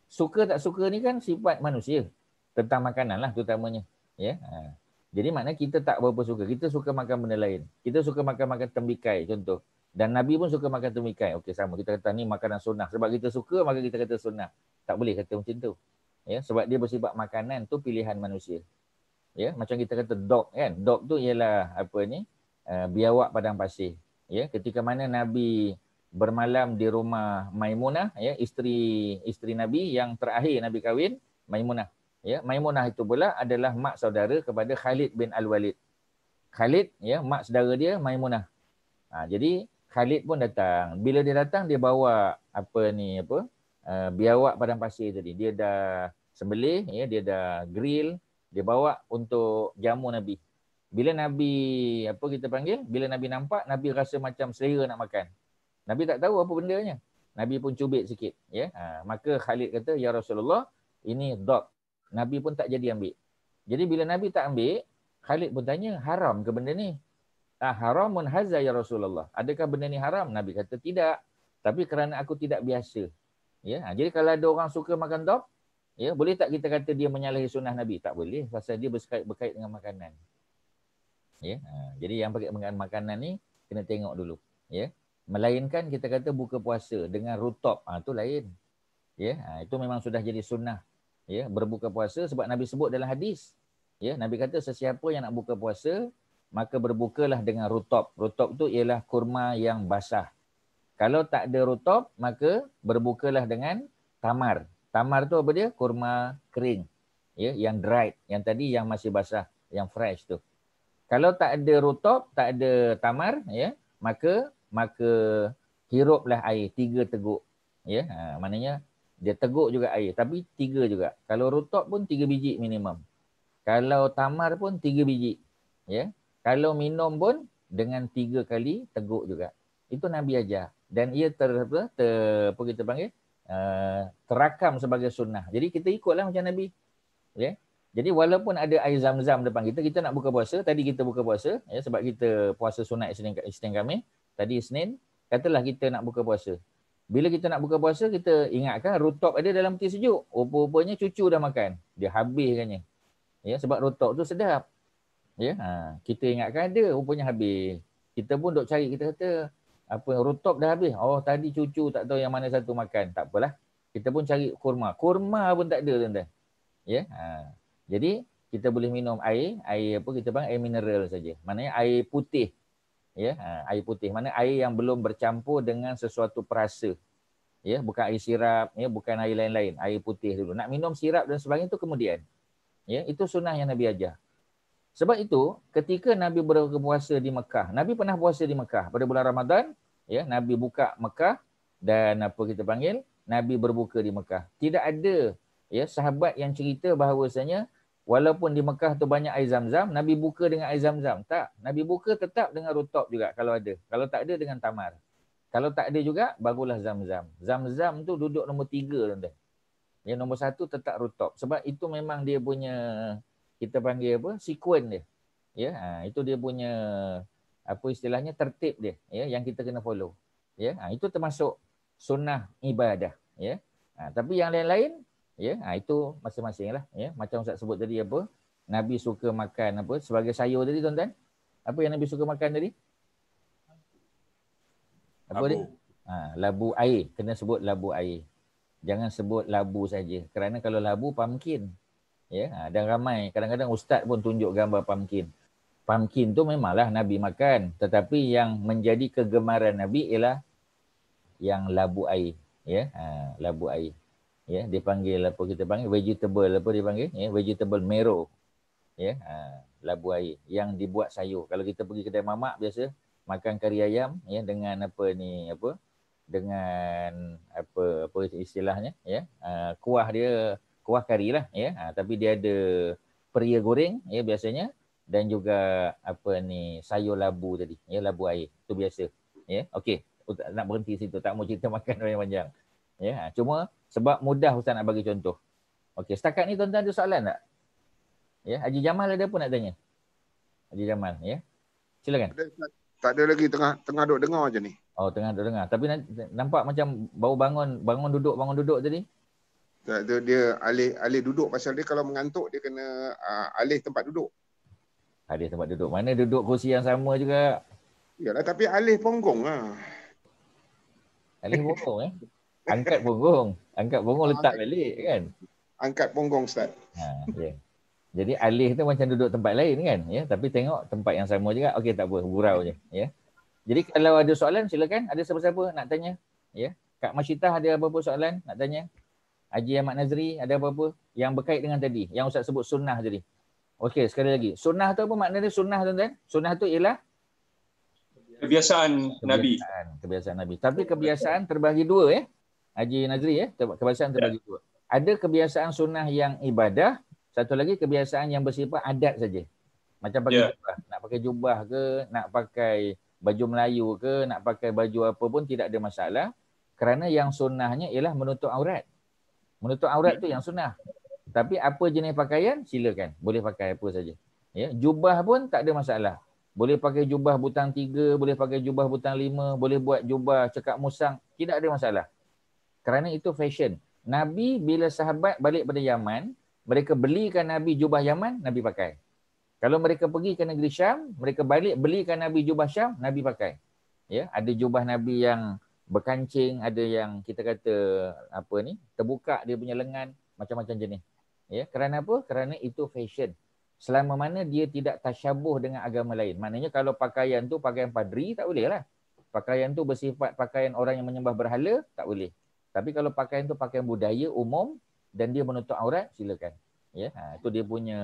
suka tak suka ni kan sifat manusia. Tentang makanan lah terutamanya. Ya. Jadi maknanya kita tak berapa suka. Kita suka makan benda lain. Kita suka makan tembikai contoh. Dan Nabi pun suka makan tembikai. Okey, sama. Kita kata ni makanan sunnah. Sebab kita suka maka kita kata sunnah. Tak boleh kata macam tu. Ya, sebab dia bersifat makanan tu pilihan manusia. Ya, macam kita kata dog kan. Dog tu ialah biawak padang pasir. Ya, ketika mana Nabi bermalam di rumah Maimunah, ya, isteri Nabi yang terakhir Nabi kahwin, Maimunah. Ya, Maimunah itu pula adalah mak saudara kepada Khalid bin Al-Walid. Khalid, ya, mak saudara dia Maimunah. Jadi Khalid pun datang. Bila dia datang dia bawa biawak padang pasir tadi. Dia dah sembelih, ya, dia dah grill, dia bawa untuk jamu Nabi. Bila Nabi bila Nabi nampak, Nabi rasa macam selera nak makan. Nabi tak tahu apa bendanya. Nabi pun cubit sikit, ya. Maka Khalid kata, "Ya Rasulullah, ini dog." Nabi pun tak jadi ambil. Jadi bila Nabi tak ambil, Khalid pun tanya, "Haram ke benda ni?" "Haramun haza ya Rasulullah." Adakah benda ni haram? Nabi kata, "Tidak. Tapi kerana aku tidak biasa." Ya. Jadi kalau ada orang suka makan dog, ya, boleh tak kita kata dia menyalahi sunnah Nabi? Tak boleh, pasal dia berkait dengan makanan. Ya. Jadi yang berkait dengan makanan ni kena tengok dulu. Ya. Melainkan kita kata buka puasa dengan rutop, tu lain. Ya. Itu memang sudah jadi sunnah. Ya, berbuka puasa sebab Nabi sebut dalam hadis. Ya, Nabi kata sesiapa yang nak buka puasa maka berbukalah dengan rutop. Rutop tu ialah kurma yang basah. Kalau tak ada rutop maka berbukalah dengan tamar. Tamar tu apa dia? Kurma kering. Ya, yang dried, yang tadi yang masih basah, yang fresh tu. Kalau tak ada rutop, tak ada tamar, ya, maka hiruplah air 3 teguk. Ya, maknanya dia teguk juga air, tapi 3 juga. Kalau rutop pun 3 biji minimum. Kalau tamar pun 3 biji. Ya. Kalau minum pun dengan 3 kali teguk juga. Itu Nabi ajar. Dan ia terakam sebagai sunnah. Jadi kita ikutlah macam Nabi. Ya. Jadi walaupun ada air zam-zam depan kita, kita nak buka puasa, tadi kita buka puasa, ya, sebab kita puasa sunat Isnin Khamis, tadi Isnin, katalah kita nak buka puasa. Bila kita nak buka puasa, kita ingatkan rutop ada dalam peti sejuk. Rupa-rupanya cucu dah makan. Dia habiskannya. Ya, sebab rutop tu sedap. Ya, kita ingatkan ada, rupanya habis. Kita pun duk cari, kita kata rutop dah habis. Oh, tadi cucu tak tahu yang mana satu makan. Tak apalah. Kita pun cari kurma. Kurma pun tak ada, tuan-tuan. Ya, jadi kita boleh minum air air mineral saja. Maknanya air putih. Ya, air putih. Mana air yang belum bercampur dengan sesuatu perasa. Ya, bukan air sirap, ya, bukan air lain-lain, air putih dulu. Nak minum sirap dan sebagainya itu kemudian. Ya, itu sunnah yang Nabi ajar. Sebab itu ketika Nabi berpuasa di Mekah, Nabi pernah puasa di Mekah pada bulan Ramadan, ya, Nabi buka Mekah dan Nabi berbuka di Mekah. Tidak ada, ya, sahabat yang cerita bahawasanya walaupun di Mekah tu banyak air zam-zam, Nabi buka dengan air zam-zam. Tak. Nabi buka tetap dengan rutop juga kalau ada. Kalau tak ada dengan tamar. Kalau tak ada juga, barulah zam-zam. Zam-zam tu duduk nombor 3, tuan-tuan. Ya, nombor 1 tetap rutop. Sebab itu memang dia punya, kita panggil sekuen dia. Ya, itu dia punya, istilahnya, tertib dia. Ya, yang kita kena follow. Ya, itu termasuk sunnah ibadah. Ya, tapi yang lain-lain, ya, itu masing-masing lah. Ya, macam Ustaz sebut tadi Nabi suka makan sebagai sayur tadi, tuan-tuan. Apa yang Nabi suka makan tadi? Apa labu. dia? Labu air. Kena sebut labu air. Jangan sebut labu saja. Kerana kalau labu, pumpkin. Ya, dan ramai. Kadang-kadang ustaz pun tunjuk gambar pumpkin. Pumpkin tu memanglah Nabi makan. Tetapi yang menjadi kegemaran Nabi ialah yang labu air. Ya, labu air. Ya, dia panggil apa kita panggil? Vegetable apa dia panggil? Ya, vegetable marrow. Ya, labu air yang dibuat sayur. Kalau kita pergi kedai mamak biasa makan kari ayam ya dengan apa ni apa? Dengan apa istilahnya ya. Kuah dia kuah kari lah ya. Tapi dia ada peria goreng ya biasanya dan juga apa ni sayur labu tadi ya, labu air. Itu biasa. Ya, okey. Nak berhenti situ, tak mau cerita makan panjang-panjang. Ya, cuma sebab mudah Ustaz nak bagi contoh. Okey, setakat ni tuan-tuan ada soalan tak? Ya, Haji Jamal ada apa nak tanya? Haji Jamal, ya. Silakan. Tak ada lagi, tengah duk dengar je ni. Oh, tengah duk dengar. Tapi nampak macam baru bangun duduk tadi. Tak ada, dia alih duduk pasal dia kalau mengantuk dia kena alih tempat duduk. Alih tempat duduk. Mana duduk kursi yang sama juga. Yalah, tapi alih ponggong lah. Alih ponggong Angkat ponggong letak balik kan. Angkat ponggong Ustaz. Ya. Jadi alih tu macam duduk tempat lain kan, ya. Tapi tengok tempat yang sama juga. Okey, tak apa, gurau je, ya. Jadi kalau ada soalan silakan, ada siapa-siapa nak tanya, ya. Kak Masyitah ada apa-apa soalan nak tanya? Haji Ahmad Nazri ada apa-apa yang berkait dengan tadi, yang Ustaz sebut sunnah tadi. Okey, sekali lagi. Sunnah tu apa maknanya sunnah tuan-tuan? Sunnah tu ialah kebiasaan Nabi. Kebiasaan Nabi. Tapi kebiasaan terbahagi dua ya. Haji Nazri ya, kebiasaan terbahagi dua. Ada kebiasaan sunnah yang ibadah, satu lagi kebiasaan yang bersifat adat saja. Macam pakai jubah. Nak pakai jubah ke, nak pakai baju Melayu ke, nak pakai baju apa pun tidak ada masalah. Kerana yang sunnahnya ialah menutup aurat. Menutup aurat tu yang sunnah. Tapi apa jenis pakaian, silakan. Boleh pakai apa saja. Ya, jubah pun tak ada masalah. Boleh pakai jubah butang 3, boleh pakai jubah butang 5, boleh buat jubah cekak musang. Tidak ada masalah. Kerana itu fashion. Nabi bila sahabat balik pada Yaman, mereka belikan Nabi jubah Yaman, Nabi pakai. Kalau mereka pergi ke negeri Syam, mereka balik belikan Nabi jubah Syam, Nabi pakai. Ya, ada jubah Nabi yang berkancing, ada yang kita kata apa ni, terbuka dia punya lengan, macam-macam jenis. Ya, kerana apa? Kerana itu fashion. Selama mana dia tidak tasyabuh dengan agama lain. Maknanya kalau pakaian tu pakaian padri, tak boleh lah. Pakaian tu bersifat pakaian orang yang menyembah berhala, tak boleh. Tapi kalau pakaian tu pakaian budaya umum dan dia menutup aurat, silakan. Ya, itu dia punya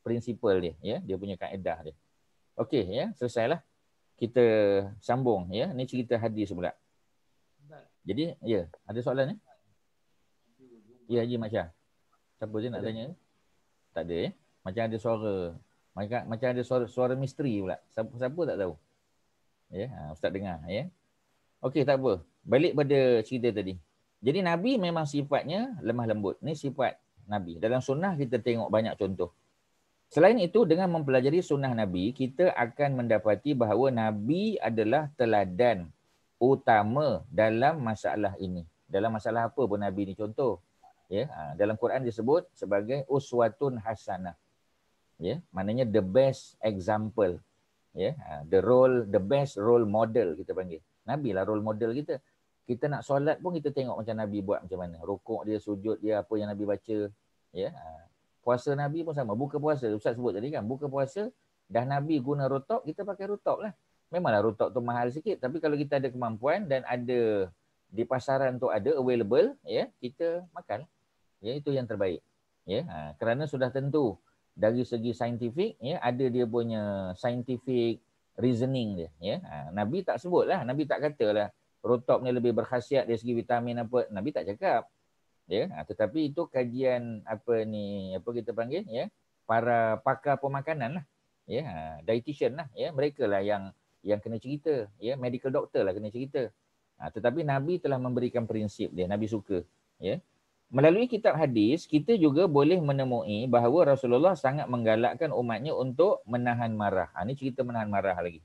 prinsipal dia, ya, dia punya kaedah dia. Okey, ya, selesailah. Kita sambung, ya. Ni cerita hadis pula. Jadi, ya, ada soalan ya? Ya, Haji Mak Syah. Siapa je nak tanya? Tak ada ya? Macam ada suara. Macam ada suara misteri pula. Siapa tak tahu? Ya, Ustaz dengar ya. Okey, tak apa. Balik pada cerita tadi. Jadi Nabi memang sifatnya lemah lembut. Ni sifat Nabi. Dalam sunnah kita tengok banyak contoh. Selain itu, dengan mempelajari sunnah Nabi, kita akan mendapati bahawa Nabi adalah teladan utama dalam masalah ini. Dalam masalah apa pun Nabi ni contoh. Ya, dalam Quran disebut sebagai uswatun hasanah. Ya, maknanya the best example. Ya, the best role model kita panggil. Nabi lah role model kita. Kita nak solat pun kita tengok macam Nabi buat macam mana. Rukuk dia, sujud dia, apa yang Nabi baca. Ya, puasa Nabi pun sama. Buka puasa, Ustaz sebut tadi kan. Buka puasa, dah Nabi guna rutop, kita pakai rutop lah. Memanglah rutop tu mahal sikit. Tapi kalau kita ada kemampuan dan ada di pasaran tu ada available, ya, kita makan. Ya, itu yang terbaik. Ya, kerana sudah tentu dari segi saintifik, ya, ada dia punya scientific reasoning dia. Ya, Nabi tak sebut lah. Nabi tak katalah rutop ni lebih berkhasiat dari segi vitamin apa. Nabi tak cakap. Ya, tetapi itu kajian apa ni, apa kita panggil, ya, para pakar pemakanan lah. Ya, dietitian lah. Ya, mereka lah yang kena cerita. Ya, medical doctor lah kena cerita. Tetapi Nabi telah memberikan prinsip dia. Nabi suka. Ya. Melalui kitab hadis, kita juga boleh menemui bahawa Rasulullah sangat menggalakkan umatnya untuk menahan marah. Ini cerita menahan marah lagi.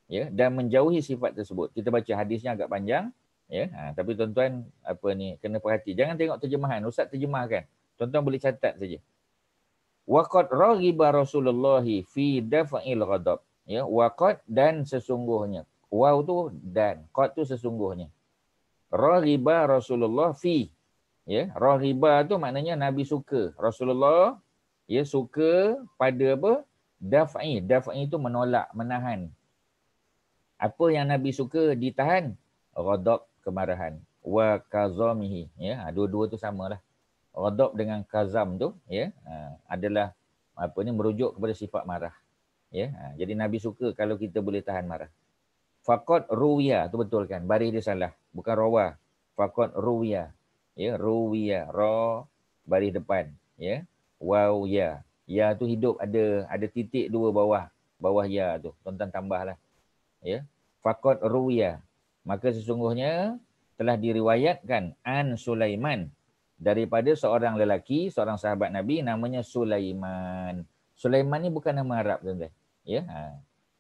Ya, dan menjauhi sifat tersebut. Kita baca hadisnya agak panjang, ya. Tapi tuan-tuan apa ni kena perhati. Jangan tengok terjemahan, Ustaz terjemahkan. Tuan-tuan boleh catat saja. Waqad raghiba Rasulullah fi daf'il ghadab. Ya, waqad dan sesungguhnya. Waw tu dan, qad tu sesungguhnya. Raghiba Rasulullah fi. Ya, raghiba tu maknanya Nabi suka. Rasulullah ya suka pada apa? Daf'i. Daf'i itu menolak, menahan. Apa yang Nabi suka ditahan? Ghadab, kemarahan. Wa kazamihi. Ya, dua-dua tu samalah. Ghadab dengan kazam tu ya adalah apa ni merujuk kepada sifat marah. Ya, jadi Nabi suka kalau kita boleh tahan marah. Faqad ruwiya, tu betul kan? Baris dia salah. Bukan rawa. Faqad ruwiya. Ya, ruwiya. Ra baris depan. Ya. Waw ya. Ya tu hidup ada titik dua bawah. Bawah ya tu. Tuan-tuan tambahlah. Ya. Faqad ruwiya. Maka sesungguhnya telah diriwayatkan an Sulaiman daripada seorang lelaki, seorang sahabat Nabi namanya Sulaiman. Sulaiman ni bukan nama Arab tuan-tuan. Ya.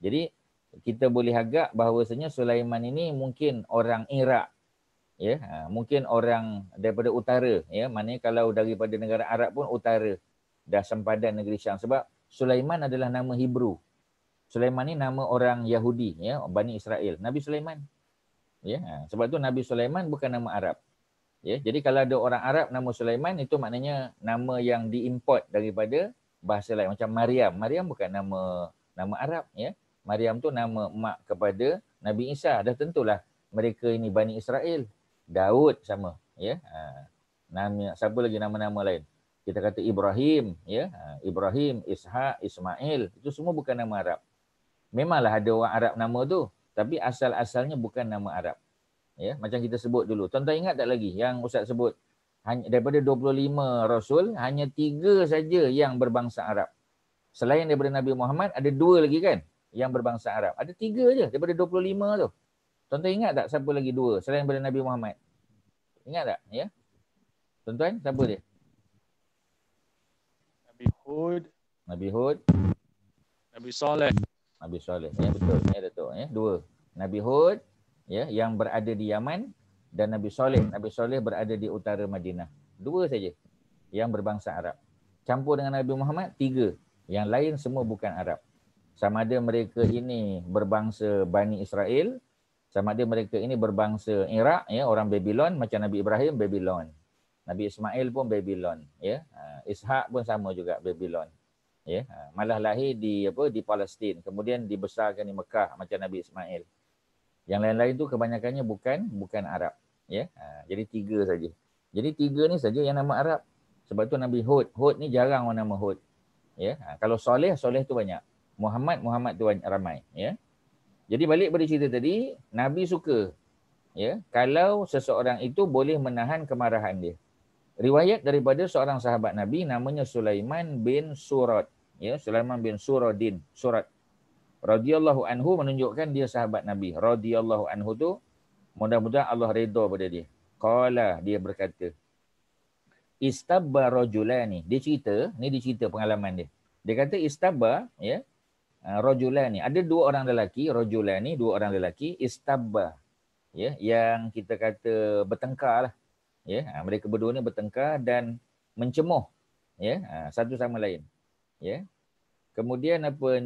Jadi kita boleh agak bahawasanya Sulaiman ini mungkin orang Iraq, ya, mungkin orang daripada utara, ya, maknanya kalau daripada negara Arab pun utara, dah sempadan negeri Syam, sebab Sulaiman adalah nama Hebrew. Sulaiman ni nama orang Yahudi, ya, Bani Israel. Nabi Sulaiman, ya, sebab tu Nabi Sulaiman bukan nama Arab, ya. Jadi kalau ada orang Arab nama Sulaiman itu maknanya nama yang diimport daripada bahasa lain, macam Maryam. Maryam bukan nama Arab, ya. Maryam tu nama mak kepada Nabi Isa. Dah tentulah mereka ini Bani Israel. Daud sama, ya. Nama siapa lagi nama-nama lain? Kita kata Ibrahim, ya. Ibrahim, Ishak, Ismail, itu semua bukan nama Arab. Memanglah ada orang Arab nama tu, tapi asal-asalnya bukan nama Arab. Ya, macam kita sebut dulu. Tuan-tuan ingat tak lagi yang Ustaz sebut? Daripada 25 Rasul, hanya 3 saja yang berbangsa Arab. Selain daripada Nabi Muhammad, ada 2 lagi kan? Yang berbangsa Arab. Ada 3 je daripada 25 tu. Tuan-tuan ingat tak siapa lagi 2 selain daripada Nabi Muhammad? Ingat tak? Ya. Tuan-tuan, siapa dia? Nabi Hud. Nabi Hud. Nabi Saleh. Nabi Saleh. Ya, betul. Ya, Datuk. Ya, 2. Nabi Hud, ya, yang berada di Yaman, dan Nabi Saleh. Nabi Saleh berada di utara Madinah. 2 saja yang berbangsa Arab. Campur dengan Nabi Muhammad, 3. Yang lain semua bukan Arab. Sama ada mereka ini berbangsa Bani Israel, sama ada mereka ini berbangsa Iraq, ya, orang Babylon, macam Nabi Ibrahim, Babylon. Nabi Ismail pun Babylon, ya. Ishak pun sama juga Babylon. Ya, malah lahir di Palestin, kemudian dibesarkan di Mekah macam Nabi Ismail. Yang lain-lain tu kebanyakannya bukan Arab, ya. Jadi 3 saja. Jadi 3 ni saja yang nama Arab. Sebab tu Nabi Hud. Hud ni jarang orang nama Hud. Ya, kalau Soleh tu banyak. Muhammad tu ramai, ya. Jadi balik pada cerita tadi, Nabi suka, ya, kalau seseorang itu boleh menahan kemarahan dia. Riwayat daripada seorang sahabat Nabi namanya Sulaiman bin Surat, ya, Sulaiman bin Suradin, Surat. Radhiyallahu anhu menunjukkan dia sahabat Nabi. Radhiyallahu anhu tu mudah-mudahan Allah redha pada dia. Qala, dia berkata, istabba rajulani. Dia cerita pengalaman dia. Dia kata istabba, ya, rajulani. Ada 2 orang lelaki, rajulani, 2 orang lelaki, istabba, ya, yang kita kata bertengkar lah. Ya, mereka berdua ni bertengkar dan mencemoh, ya, satu sama lain. Ya. Kemudian apa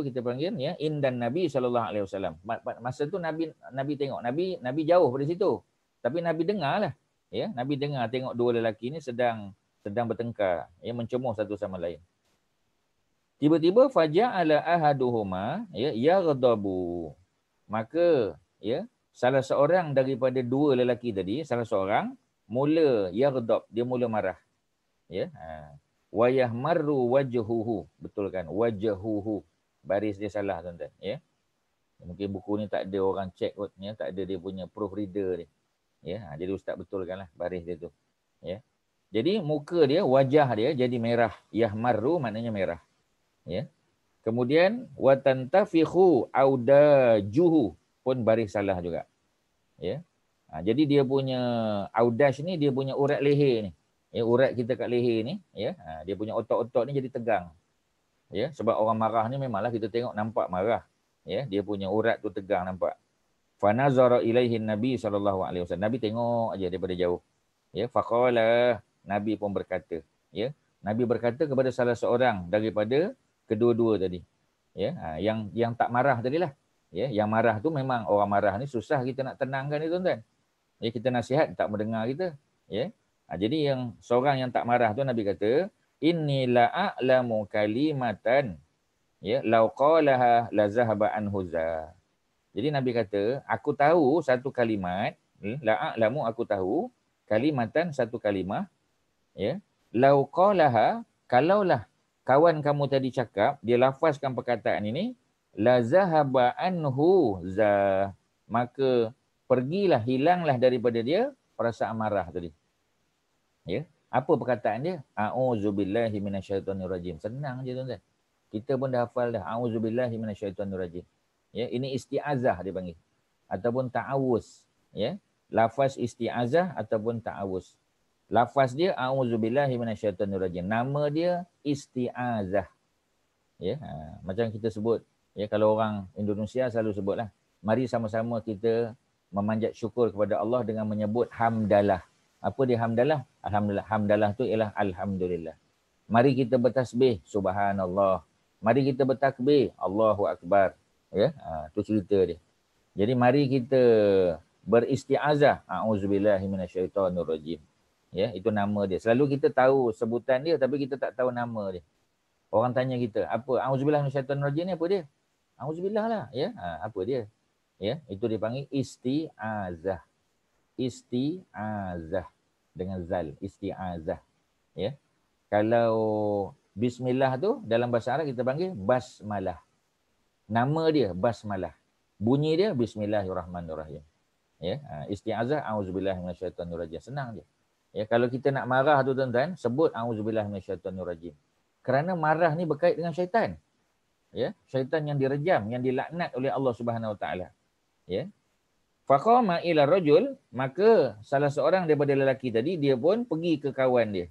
kita panggil, ya, indan Nabi SAW. Masa tu Nabi tengok, Nabi jauh dari situ. Tapi Nabi dengarlah, ya, Nabi dengar tengok 2 lelaki ni sedang bertengkar, ya, mencemoh satu sama lain. Tiba-tiba faja'ala ahaduhuma, ya, yaghdabu. Maka, ya, salah seorang daripada 2 lelaki tadi, salah seorang mula yaghdab, dia mula marah. Ya. Wa yahmarru wajhuhu. Betul kan? Wajhuhu. Baris dia salah tuan-tuan, ya. Mungkin buku ni tak ada orang check kot, ya, tak ada dia punya proofreader dia. Ya, jadi ustaz betulkanlah baris dia tu. Ya. Jadi muka dia, wajah dia jadi merah. Yahmarru maknanya merah. Ya. Kemudian watantafikhu audajuhu pun baris salah juga. Ya. Jadi dia punya audash ni, dia punya urat leher ni. Ya, urat kita kat leher ni, ya. Dia punya otot-otot ni jadi tegang. Ya, sebab orang marah ni memanglah kita tengok nampak marah. Ya, dia punya urat tu tegang nampak. Fa nazara ilaihi Nabi SAW. Nabi tengok aja daripada jauh. Ya, faqala, Nabi pun berkata, ya. Nabi berkata kepada salah seorang daripada kedua-dua tadi. Ya, yang tak marah tadilah. Ya, yang marah tu memang orang marah ni susah kita nak tenangkan ni tuan-tuan. Ya, kita nasihat tak mendengar kita. Ya. Jadi yang seorang yang tak marah tu Nabi kata, inni la a'lamu kalimatan ya law qalaha la zahaba anhu za. Jadi Nabi kata, aku tahu satu kalimat, la a'lamu aku tahu kalimatan satu kalimah ya law qalaha kalaulah kawan kamu tadi cakap, dia lafazkan perkataan ini, la zahaba anhu za, maka pergilah, hilanglah daripada dia perasaan marah tadi. Ya. Apa perkataan dia? A'udzubillahi minasyaitonirrajim. Senang je tuan-tuan. Kita pun dah hafal dah. A'udzubillahi minasyaitonirrajim. Ya, ini isti'azah dia panggil. Ataupun ta'awuz. Ya. Lafaz isti'azah ataupun ta'awuz. Lafaz dia a'udzubillahi minasyaitonirrajim. Nama dia isti'azah. Ya, macam kita sebut, ya, kalau orang Indonesia selalu sebutlah, mari sama-sama kita memanjat syukur kepada Allah dengan menyebut hamdalah. Apa dia hamdalah? Alhamdulillah. Hamdalah tu ialah alhamdulillah. Mari kita bertasbih, subhanallah. Mari kita bertakbir, Allahu akbar. Ya, tu cerita dia. Jadi mari kita beristiazah, a'udzubillahi minasyaitonirrajim. Ya, itu nama dia. Selalu kita tahu sebutan dia tapi kita tak tahu nama dia. Orang tanya kita, apa a'udzubillahi minasyaitonirrajim ni apa dia? A'udzubillah lah, ya. Apa dia? Ya, itu dipanggil isti'azah. Isti'azah dengan zal, isti'azah. Ya. Kalau bismillah tu dalam bahasa Arab kita panggil basmalah. Nama dia basmalah. Bunyi dia bismillahirrahmanirrahim. Ya, isti'azah a'udzubillahi minasyaitonirrajim. Senang je. Ya, kalau kita nak marah tu tuan-tuan, sebut a'udzubillahi minasyaitonirrajim. Kerana marah ni berkait dengan syaitan. Ya, syaitan yang direjam, yang dilaknat oleh Allah Subhanahu Wa Taala. Ya. Faqama ila rajul, maka salah seorang daripada lelaki tadi dia pun pergi ke kawan dia.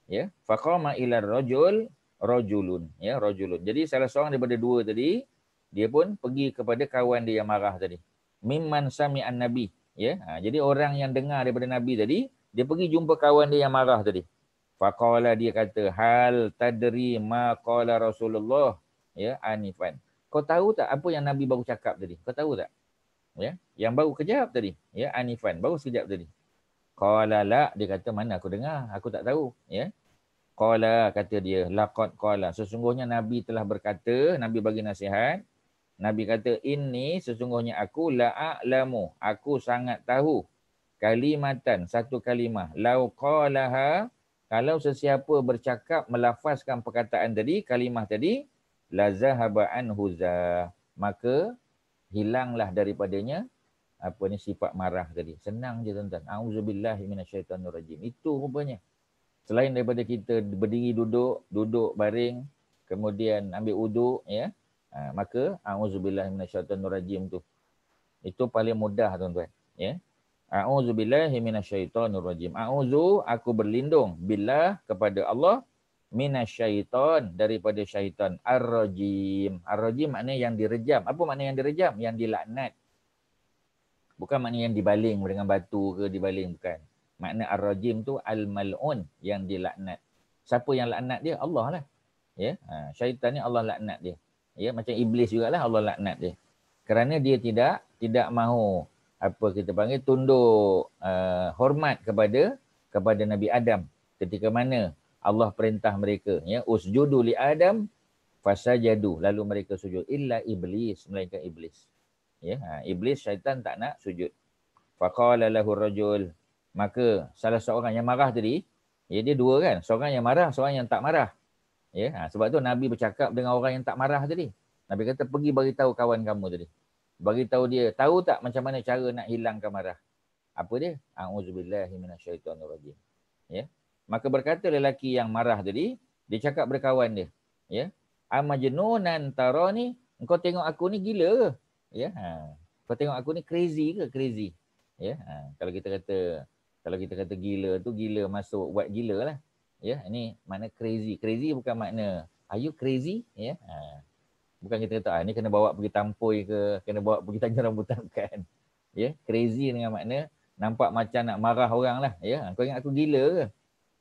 Ya, faqama ila rajul rajulun, ya, rajulun. Jadi salah seorang daripada dua tadi dia pun pergi kepada kawan dia yang marah tadi. Mimman sami'an nabi, ya. Jadi orang yang dengar daripada nabi tadi, dia pergi jumpa kawan dia yang marah tadi. Faqala, dia kata, hal tadri ma qala Rasulullah ya anifan. Kau tahu tak apa yang nabi baru cakap tadi? Kau tahu tak? Ya, yang baru kejap tadi, ya, anifan, baru sekejap tadi. Qala la, dia kata mana aku dengar, aku tak tahu, ya. Qala, kata dia, laqad qala, sesungguhnya nabi telah berkata, nabi bagi nasihat. Nabi kata, ini sesungguhnya aku la a'lamu, aku sangat tahu, kalimatan, satu kalimah, lau qalaha, kalau sesiapa bercakap melafazkan perkataan tadi, kalimah tadi, la zahaba anhu za, maka hilanglah daripadanya apa ni sifat marah tadi. Senang je tuan-tuan. Auzubillahi minasyaitonirrajim. Itu rupanya. Selain daripada kita berdiri duduk, duduk baring, kemudian ambil wuduk, ya. Maka auzubillahi minasyaitonirrajim tu. Itu paling mudah tuan-tuan, ya. Auzubillahi minasyaitonirrajim. Auzu, aku berlindung billah, kepada Allah, minasyaiton, daripada syaitan, ar-rajim. Ar-rajim maknanya yang direjam. Apa makna yang direjam? Yang dilaknat. Bukan makna yang dibaling dengan batu ke dibaling, bukan. Makna ar-rajim tu al-mal'un, yang dilaknat. Siapa yang laknat dia? Allah lah. Ya, syaitan ni Allah laknat dia. Ya, macam iblis jugalah Allah laknat dia. Kerana dia tidak mahu apa kita panggil tunduk hormat kepada Nabi Adam ketika mana Allah perintah mereka, ya, usjudu li Adam fasajadu, lalu mereka sujud, illa iblis, melainkan iblis. Ya, iblis, syaitan tak nak sujud. Faqala lahu rajul, maka salah seorang yang marah tadi, ya, dia dua kan, seorang yang marah, seorang yang tak marah. Ya, sebab tu Nabi bercakap dengan orang yang tak marah tadi. Nabi kata, pergi bagi tahu kawan kamu tadi. Bagi tahu dia, tahu tak macam mana cara nak hilangkan marah? Apa dia? A'udzubillahi minasyaitonirrajim. Ya. Maka berkata lelaki yang marah tadi, dia cakap berkawan dia, ya, amajnunan tarani, engkau tengok aku ni gila ke? Ya, kau tengok aku ni crazy ke? Crazy. Ya, kalau kita kata gila tu, gila masuk buat gila lah. Ya, ini makna crazy. Crazy bukan makna are you crazy? Ya. Bukan kita kata ni kena bawa pergi Tampoi ke, kena bawa pergi Tanjung Rambutan, bukan. Ya, crazy dengan makna nampak macam nak marah orang lah. Ya, kau ingat aku gila ke?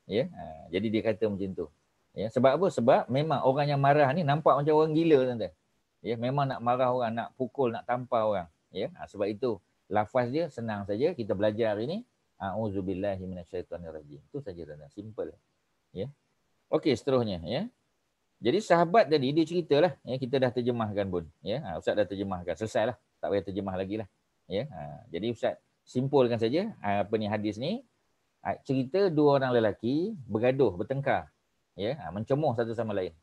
Ya, jadi dia kata macam tu. Ya, sebab apa? Sebab memang orang yang marah ni nampak macam orang gila, tuan-tuan. Ya, memang nak marah orang, nak pukul, nak tampar orang. Ya, sebab itu Lafaz dia senang saja kita belajar hari ni. A'udzubillahi minasyaitonirrajim. Itu saja tuan-tuan. Simple. Ya. Okey, seterusnya ya. Jadi sahabat tadi dia ceritalah, ya, kita dah terjemahkan pun, ya. Ustaz dah terjemahkan. Selesailah. Tak payah terjemah lagi lah. Ya. Jadi Ustaz simpulkan saja apa ni hadis ni. Cerita dua orang lelaki bergaduh, bertengkar. Ya, mencemuh satu sama lain.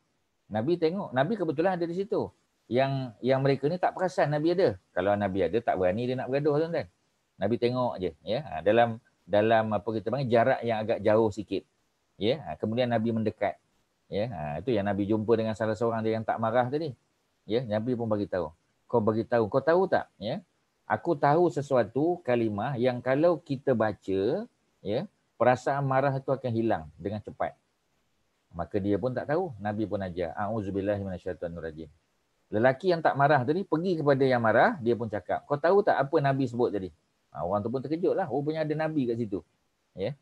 Nabi tengok, Nabi kebetulan ada di situ. Yang mereka ni tak perasan Nabi ada. Kalau Nabi ada tak berani dia nak bergaduh tuan-tuan. Nabi tengok je, ya. Dalam apa kita panggil jarak yang agak jauh sikit. Ya, kemudian Nabi mendekat. Ya, itu yang Nabi jumpa dengan salah seorang dia yang tak marah tadi. Ya, Nabi pun bagi tahu. Kau tahu tak, ya? Aku tahu sesuatu kalimah yang kalau kita baca, ya, perasaan marah itu akan hilang dengan cepat. Maka dia pun tak tahu, Nabi pun ajar. A'udzubillahi minasyaitonirrajim. Lelaki yang tak marah tadi pergi kepada yang marah, dia pun cakap, kau tahu tak apa Nabi sebut tadi? Orang tu pun terkejutlah, rupanya ada Nabi kat situ. Ya.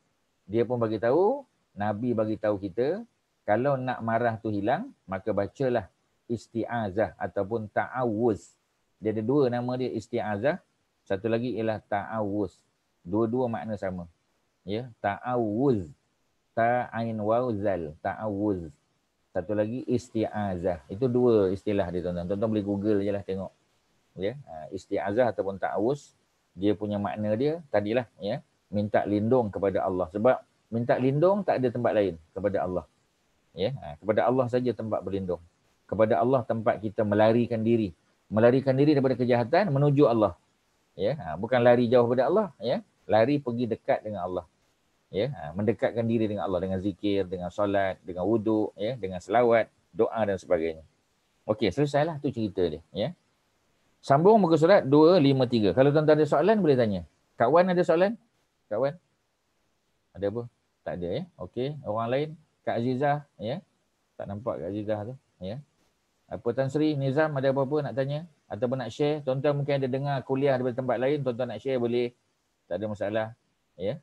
Dia pun bagi tahu, Nabi bagi tahu kita, kalau nak marah tu hilang, maka bacalah isti'azah ataupun ta'awuz. Dia ada dua nama dia, isti'azah. Satu lagi ialah ta'awuz. Dua-dua makna sama. Ya, ta'awuz. Ta'ain wawzal. Ta'awuz. Satu lagi isti'azah. Itu dua istilah dia tuan-tuan. Tuan-tuan boleh Google je lah tengok. Ya, isti'azah ataupun ta'awuz. Dia punya makna dia tadilah, ya, minta lindung kepada Allah. Sebab minta lindung tak ada tempat lain kepada Allah. Ya, kepada Allah saja tempat berlindung. Kepada Allah tempat kita melarikan diri. Melarikan diri daripada kejahatan menuju Allah. Ya, bukan lari jauh daripada Allah, ya. Lari pergi dekat dengan Allah. Ya, mendekatkan diri dengan Allah dengan zikir, dengan solat, dengan wuduk, ya, dengan selawat, doa dan sebagainya. Okey, selesailah tu cerita dia, ya. Sambung muka surat 253. Kalau tuan-tuan ada soalan boleh tanya. Kak Wan ada soalan? Kak Wan? Ada apa? Tak ada, ya. Okey, orang lain? Kak Azizah, ya. Tak nampak Kak Azizah tu, ya. Apa Tan Sri, Nizam ada apa-apa nak tanya ataupun nak share? Tuan-tuan mungkin ada dengar kuliah daripada tempat lain, tuan-tuan nak share boleh. Tak ada masalah, ya.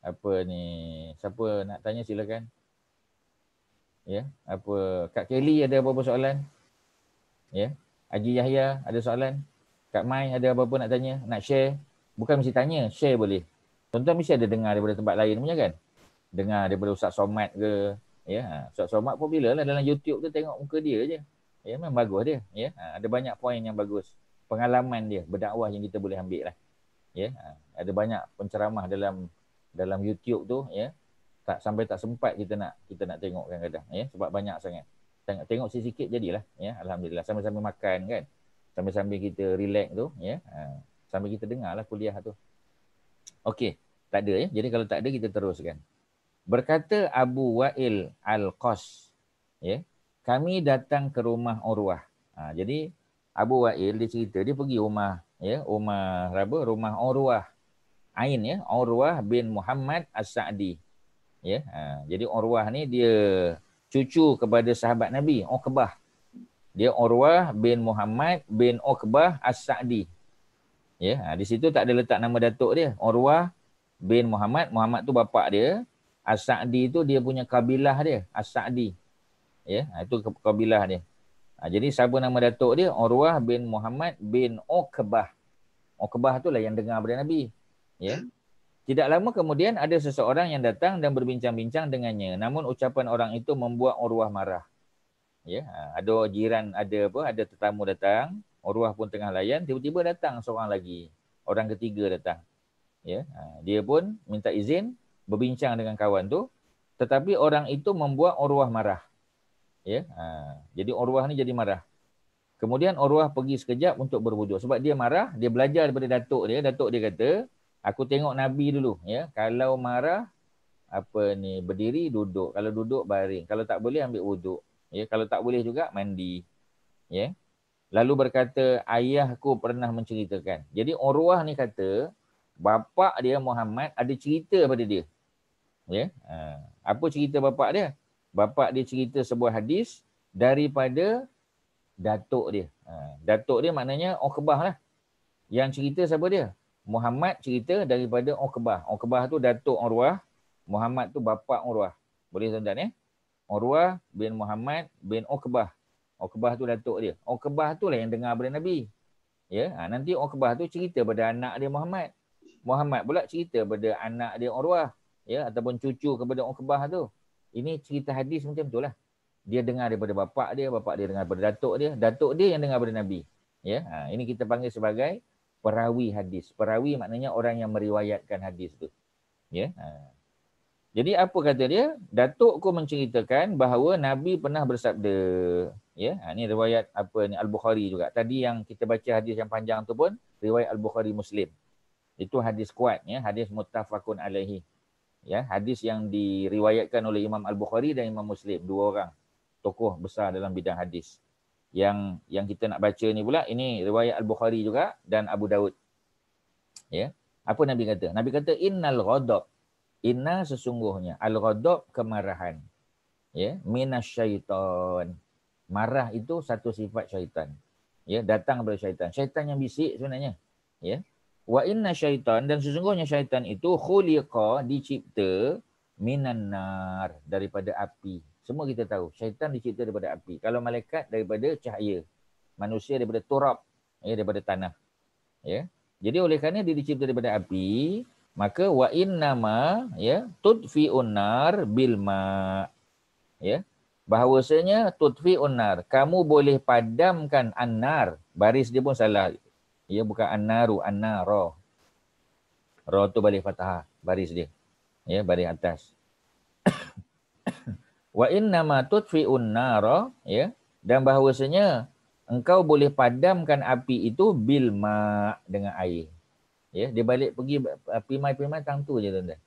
Apa ni? Siapa nak tanya silakan. Ya, apa Kak Kelly ada apa-apa soalan? Ya. Haji Yahya ada soalan? Kak Mai ada apa-apa nak tanya, nak share? Bukan mesti tanya, share boleh. Tuan-tuan mesti ada dengar daripada tempat lain punya kan? Dengar daripada Ustaz Somad ke, ya. Ustaz Somad pun bila lah dalam YouTube tu tengok muka dia je. Ya, memang bagus dia, ya. Ada banyak poin yang bagus. Pengalaman dia berdakwah yang kita boleh ambil lah. Ya, ada banyak penceramah dalam YouTube tu, ya. Tak sempat kita nak tengok kadang-kadang, ya, sebab banyak sangat. Tengok sikit jadilah, ya. Alhamdulillah, sambil-sambil makan kan. Sambil-sambil kita relax tu, ya. Sambil kita dengarlah kuliah tu. Okey, tak ada, ya. Jadi kalau tak ada kita teruskan. Berkata Abu Wa'il Al-Qas, ya. Kami datang ke rumah Urwah. Jadi Abu Wa'il dia cerita dia pergi rumah, ya, rumah Urwah. Ain, ya, Urwah bin Muhammad As-Sa'di. Ya, jadi Urwah ni dia cucu kepada sahabat Nabi, Uqbah. Dia Urwah bin Muhammad bin Uqbah As-Sa'di. Ya, di situ tak ada letak nama datuk dia. Urwah bin Muhammad, Muhammad tu bapak dia. As-Sa'di tu dia punya kabilah dia, As-Sa'di. Ya, itu kabilah dia. Jadi siapa nama datuk dia? Urwah bin Muhammad bin Uqbah. Uqbah tu lah yang dengar daripada Nabi. Ya. Tidak lama kemudian ada seseorang yang datang dan berbincang-bincang dengannya. Namun ucapan orang itu membuat Urwah marah. Ya, ada jiran, ada tetamu datang, Urwah pun tengah layan, tiba-tiba datang seorang lagi. Orang ketiga datang. Ya, dia pun minta izin berbincang dengan kawan tu, tetapi orang itu membuat Urwah marah. Ya, jadi Urwah ni jadi marah. Kemudian Urwah pergi sekejap untuk berwuduk. Sebab dia marah, dia belajar daripada datuk dia. Datuk dia kata, aku tengok Nabi dulu, ya. Kalau marah, berdiri, duduk. Kalau duduk, baring. Kalau tak boleh, ambil wuduk. Ya, kalau tak boleh juga, mandi. Ya. Lalu berkata, ayahku pernah menceritakan. Jadi Urwah ni kata, bapak dia Muhammad ada cerita pada dia. Ya. Apa cerita bapak dia? Bapak dia cerita sebuah hadis daripada datuk dia. Datuk dia maknanya Uqbah lah. Yang cerita siapa dia? Muhammad cerita daripada Uqbah. Uqbah tu datuk Urwah. Muhammad tu bapak Urwah. Boleh tuan-tuan, ya? Urwah bin Muhammad bin Uqbah. Uqbah tu datuk dia. Uqbah tu lah yang dengar daripada Nabi. Ya, nanti Uqbah tu cerita pada anak dia Muhammad. Muhammad pula cerita pada anak dia Urwah, ya, ataupun cucu kepada Uqbah tu. Ini cerita hadis macam tu lah. Dia dengar daripada bapak dia dengar daripada datuk dia yang dengar daripada Nabi. Ya, ini kita panggil sebagai perawi hadis. Perawi maknanya orang yang meriwayatkan hadis tu. Ya. Jadi apa kata dia? Datukku menceritakan bahawa Nabi pernah bersabda. Ya, ini riwayat apa ni Al-Bukhari juga. Tadi yang kita baca hadis yang panjang tu pun riwayat Al-Bukhari Muslim. Itu hadis kuat, ya, hadis muttafaqun alaihi. Ya, hadis yang diriwayatkan oleh Imam Al-Bukhari dan Imam Muslim, dua orang tokoh besar dalam bidang hadis. Yang kita nak baca ni pula ini riwayat Al-Bukhari juga dan Abu Daud. Ya. Apa Nabi kata? Nabi kata innal ghadab. Inna sesungguhnya al-ghadab kemarahan. Ya, minasyaitan. Marah itu satu sifat syaitan. Ya, datang daripada syaitan. Syaitan yang bisik sebenarnya. Ya. Wa inna syaitan dan sesungguhnya syaitan itu khuliqa dicipta minan nar daripada api. Semua kita tahu syaitan dicipta daripada api. Kalau malaikat daripada cahaya. Manusia daripada turab, ya, daripada tanah. Ya. Jadi oleh kerana dia dicipta daripada api, maka wa innama, ya, tudfi'un nar bil ma. Ya. Bahawasanya tudfi'un nar, kamu boleh padamkan an-nar. Baris dia pun salah. Ya, bukan an-naru, an-nara. Ra tu balik fathah, baris dia. Ya, baris atas. Wa innama tudfi'un nara, ya, dan bahawasanya engkau boleh padamkan api itu bil ma, dengan air. Ya, dia balik pergi pimai-pimai tang tu je tuan-tuan.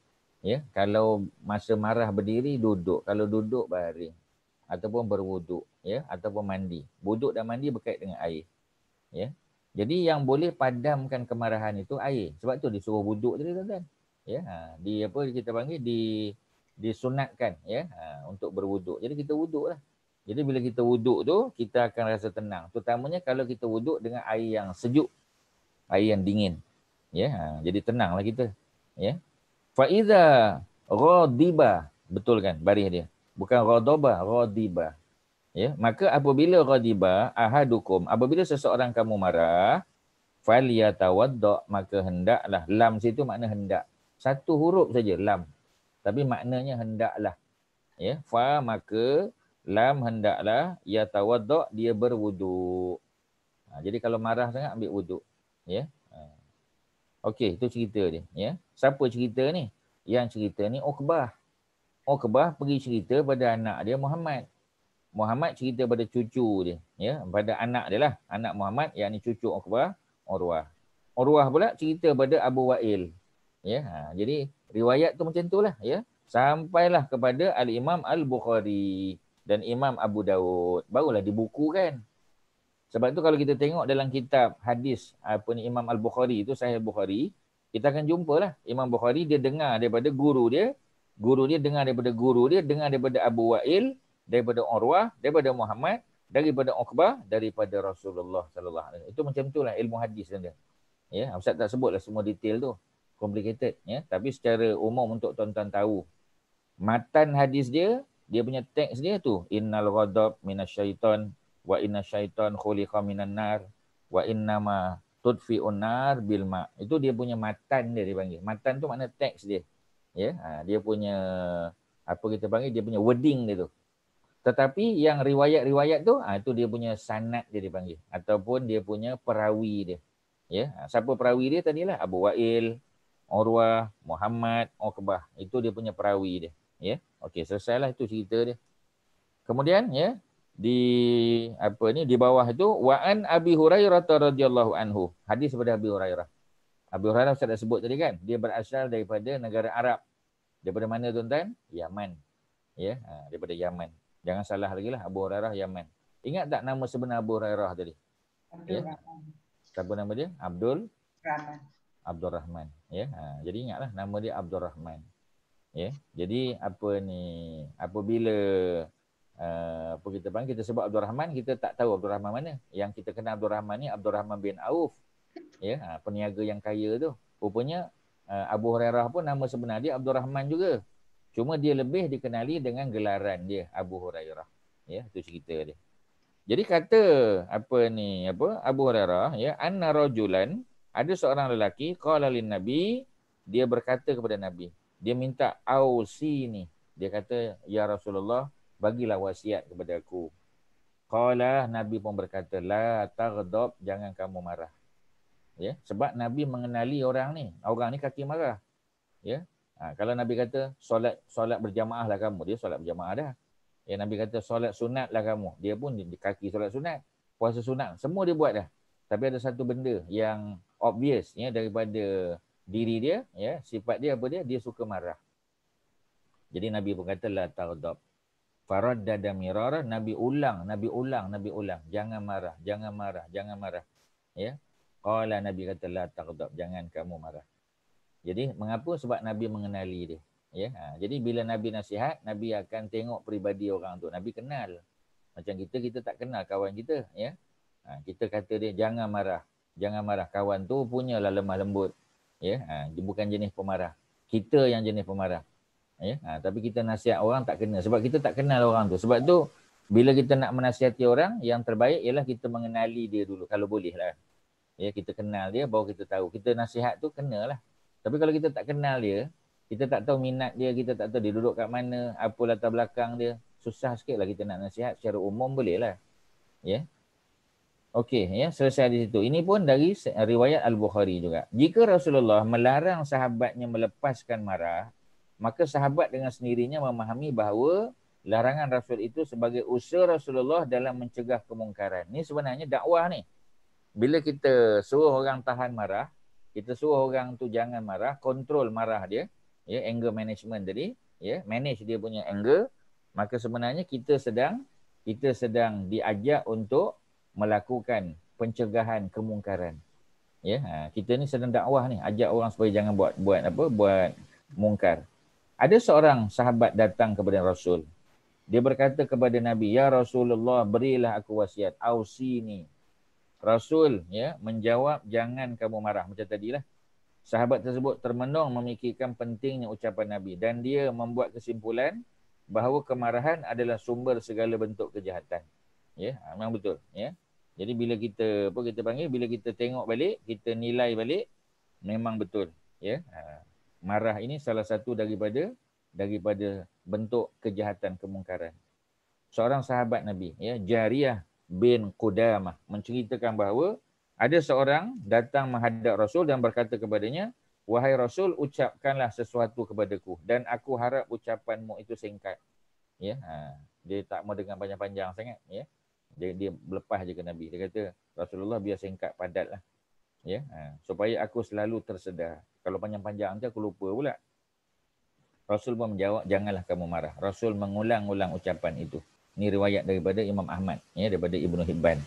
Ya, kalau masa marah berdiri duduk, kalau duduk baring ataupun berwuduk, ya, ataupun mandi. Wuduk dan mandi berkait dengan air. Ya. Jadi yang boleh padamkan kemarahan itu air. Sebab tu disuruh wuduk tadi tuan-tuan. Ya, di apa kita panggil disunatkan, ya, untuk berwuduk. Jadi kita wuduklah. Jadi bila kita wuduk tu kita akan rasa tenang. Terutamanya kalau kita wuduk dengan air yang sejuk, air yang dingin. Ya, jadi tenanglah kita. Ya. Fa iza ghadiba, betul kan baris dia? Bukan ghadaba, ghadiba. Ya, maka apabila ghadiba ahadukum, apabila seseorang kamu marah, falyatawadda, maka hendaklah. Lam situ makna hendak. Satu huruf saja lam. Tapi maknanya hendaklah. Ya, fa maka lam hendaklah, yatawadda dia berwuduk. Jadi kalau marah sangat ambil wuduk. Ya. Okey, itu cerita dia, ya. Siapa cerita ni? Yang cerita ni Uqbah. Uqbah pergi cerita pada anak dia Muhammad. Muhammad cerita pada cucu dia, ya, pada anak dia lah, anak Muhammad, yakni cucu Uqbah, Urwah. Urwah pula cerita pada Abu Wa'il. Ya, jadi riwayat tu macam itulah, ya. Sampailah kepada Al-Imam Al-Bukhari dan Imam Abu Daud. Barulah dibukukan. Sebab tu kalau kita tengok dalam kitab hadis apa ni Imam Al-Bukhari itu, Sahih Bukhari, kita akan jumpalah Imam Bukhari dia dengar daripada guru dia dengar daripada guru dia, dengar daripada Abu Wa'il, daripada Urwah, daripada Muhammad, daripada Uqbah, daripada Rasulullah sallallahu alaihi wasallam. Itu macam itulah ilmu hadis dia. Ya, Ustaz tak sebutlah semua detail tu. Complicated, ya, tapi secara umum untuk tuan-tuan tahu. Matan hadis dia punya teks dia tu, innal ghadab minasyaiton wa inna syaitan khuliqa minan nar wa innama tudfi'un nar bil ma. Itu dia punya matan dia dipanggil. Matan tu makna teks dia. Ya, dia punya apa kita panggil, dia punya wording dia tu. Tetapi yang riwayat-riwayat tu, itu dia punya sanad dia dipanggil ataupun dia punya perawi dia. Ya, siapa perawi dia tadilah Abu Wa'il, Urwah, Muhammad, Uqbah. Itu dia punya perawi dia. Ya. Okey, selesailah itu cerita dia. Kemudian, ya, di bawah itu wa an Abi Hurairah radhiyallahu anhu. Hadis daripada Abi Hurairah. Abi Hurairah saya dah sebut tadi kan, dia berasal daripada negara Arab. Daripada mana tuan-tuan? Yaman. Ya, daripada Yaman. Jangan salah lagi lah, Abu Hurairah Yaman. Ingat tak nama sebenar Abu Hurairah tadi? Abdul Ya. Rahman. Siapa nama dia? Abdul Rahman. Ya. Jadi ingatlah nama dia Abdul Rahman. Ya. Jadi apabila apa kita panggil, kita sebut Abdul Rahman, kita tak tahu Abdul Rahman mana. Yang kita kenal Abdul Rahman ni Abdul Rahman bin Auf. Ya, peniaga yang kaya tu. Rupanya Abu Hurairah pun nama sebenar dia Abdul Rahman juga. Cuma dia lebih dikenali dengan gelaran dia Abu Hurairah. Ya, itu cerita dia. Jadi kata Abu Hurairah ya, anna rajulan, ada seorang lelaki qala lin nabi, dia berkata kepada Nabi. Dia minta ausi ni. Dia kata, ya Rasulullah, bagilah wasiat kepada aku. Qala, Nabi pun berkata, la taghdab, jangan kamu marah. Ya, sebab Nabi mengenali orang ni. Orang ni kaki marah. Ya. Kalau Nabi kata solat berjamaah lah kamu, dia solat berjamaah dah. Ya, Nabi kata solat sunat lah kamu, dia pun di kaki solat sunat. Puasa sunat, semua dia buat dah. Tapi ada satu benda yang obvious ya daripada diri dia, ya, sifat dia apa dia? Dia suka marah. Jadi Nabi pun kata la taghdab. Faraddada mirara, Nabi ulang. Jangan marah. Ya. Qala, Nabi kata la taghdab, jangan kamu marah. Jadi mengapa? Sebab Nabi mengenali dia. Ya, jadi bila Nabi nasihat, Nabi akan tengok peribadi orang tu. Nabi kenal. Macam kita tak kenal kawan kita. Ya, kita kata dia jangan marah. Kawan tu punyalah lemah lembut. Ya, dia bukan jenis pemarah. Kita yang jenis pemarah. Ya, tapi kita nasihat orang tak kena. Sebab kita tak kenal orang tu. Sebab tu bila kita nak menasihati orang, yang terbaik ialah kita mengenali dia dulu. Kalau boleh lah. Ya, kita kenal dia, baru kita tahu. Kita nasihat tu kenalah. Tapi kalau kita tak kenal dia, kita tak tahu minat dia, kita tak tahu dia duduk kat mana, apa latar belakang dia, susah sikit lah kita nak nasihat. Secara umum boleh lah. Ya. Okey, ya, selesai di situ. Ini pun dari riwayat Al-Bukhari juga. Jika Rasulullah melarang sahabatnya melepaskan marah, maka sahabat dengan sendirinya memahami bahawa larangan Rasul itu sebagai usaha Rasulullah dalam mencegah kemungkaran. Ini sebenarnya dakwah ni. Bila kita suruh orang tahan marah, kita suruh orang tu jangan marah, kontrol marah dia, ya, anger management tadi, ya, manage dia punya anger, maka sebenarnya kita sedang diajak untuk melakukan pencegahan kemungkaran. Ya, kita ni sedang dakwah ni, ajak orang supaya jangan buat mungkar. Ada seorang sahabat datang kepada Rasul. Dia berkata kepada Nabi, ya Rasulullah, berilah aku wasiat, ausini. Rasul ya menjawab, jangan kamu marah, macam tadilah. Sahabat tersebut termenung memikirkan pentingnya ucapan Nabi dan dia membuat kesimpulan bahawa kemarahan adalah sumber segala bentuk kejahatan. Ya, memang betul, ya. Jadi bila kita bila kita tengok balik, kita nilai balik, memang betul, ya. Marah ini salah satu daripada bentuk kejahatan kemungkaran. Seorang sahabat Nabi, ya, Jariyah bin Qudamah, menceritakan bahawa ada seorang datang menghadap Rasul dan berkata kepadanya, wahai Rasul, ucapkanlah sesuatu kepadaku dan aku harap ucapanmu itu singkat. Ya, dia tak mau dengar panjang-panjang sangat. Ya, dia lepas je ke Nabi. Dia kata, Rasulullah biar singkat padat lah. Ya, supaya aku selalu tersedar. Kalau panjang-panjang nanti aku lupa pula. Rasul pun menjawab, janganlah kamu marah. Rasul mengulang-ulang ucapan itu. Ini riwayat daripada Imam Ahmad, ya, daripada Ibnu Hibban.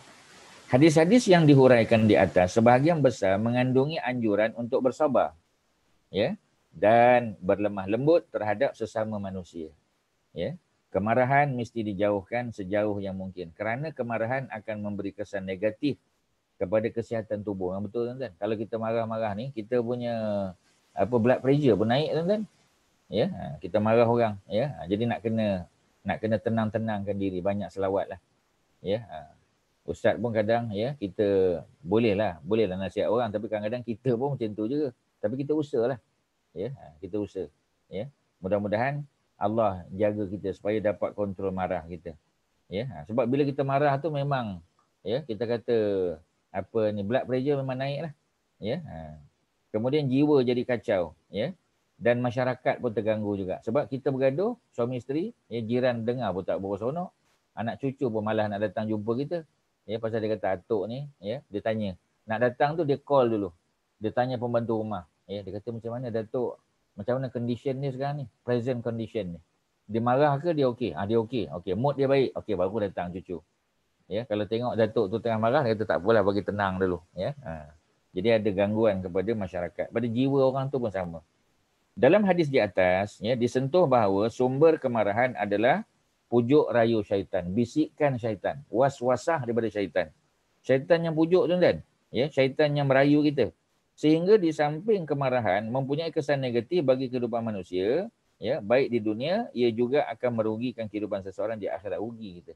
Hadis-hadis yang dihuraikan di atas sebahagian besar mengandungi anjuran untuk bersabar, ya, dan berlemah lembut terhadap sesama manusia. Ya, kemarahan mesti dijauhkan sejauh yang mungkin kerana kemarahan akan memberi kesan negatif kepada kesihatan tubuh. Yang betul, tuan-tuan. Kalau kita marah-marah ni, kita punya blood pressure pun naik, tuan-tuan. Ya, kita marah orang, ya. Jadi nak kena tenang-tenangkan diri, banyak selawat lah. Ya. Ustaz pun kadang, ya, kita bolehlah nasihat orang, tapi kadang-kadang kita pun macam tu juga. Tapi kita usahalah. Ya, kita usaha. Ya. Mudah-mudahan Allah jaga kita supaya dapat kontrol marah kita. Ya, sebab bila kita marah tu memang, ya, kita kata blood pressure memang naik lah. Ya. Kemudian jiwa jadi kacau, ya. Dan masyarakat pun terganggu juga. Sebab kita bergaduh, suami isteri, ya, jiran dengar pun tak beronok. Anak cucu pun malah nak datang jumpa kita. Ya, pasal dia kata atuk ni, ya, dia tanya. Nak datang tu dia call dulu. Dia tanya pembantu rumah. Ya, dia kata macam mana Datuk? Macam mana condition ni sekarang ni? Present condition ni. Dia marah ke dia okey? Dia okey. Okey, mood dia baik. Okey, baru datang cucu. Ya, kalau tengok Datuk tu tengah marah, dia kata tak apalah, bagi tenang dulu. Ya. Jadi ada gangguan kepada masyarakat. Pada jiwa orang tu pun sama. Dalam hadis di atas, ya, disentuh bahawa sumber kemarahan adalah pujuk rayu syaitan, bisikan syaitan, waswasah daripada syaitan. Syaitan yang pujuk, tuan-tuan. Ya, syaitan yang merayu kita. Sehingga di samping kemarahan mempunyai kesan negatif bagi kehidupan manusia, ya, baik di dunia, ia juga akan merugikan kehidupan seseorang di akhirat, rugi kita.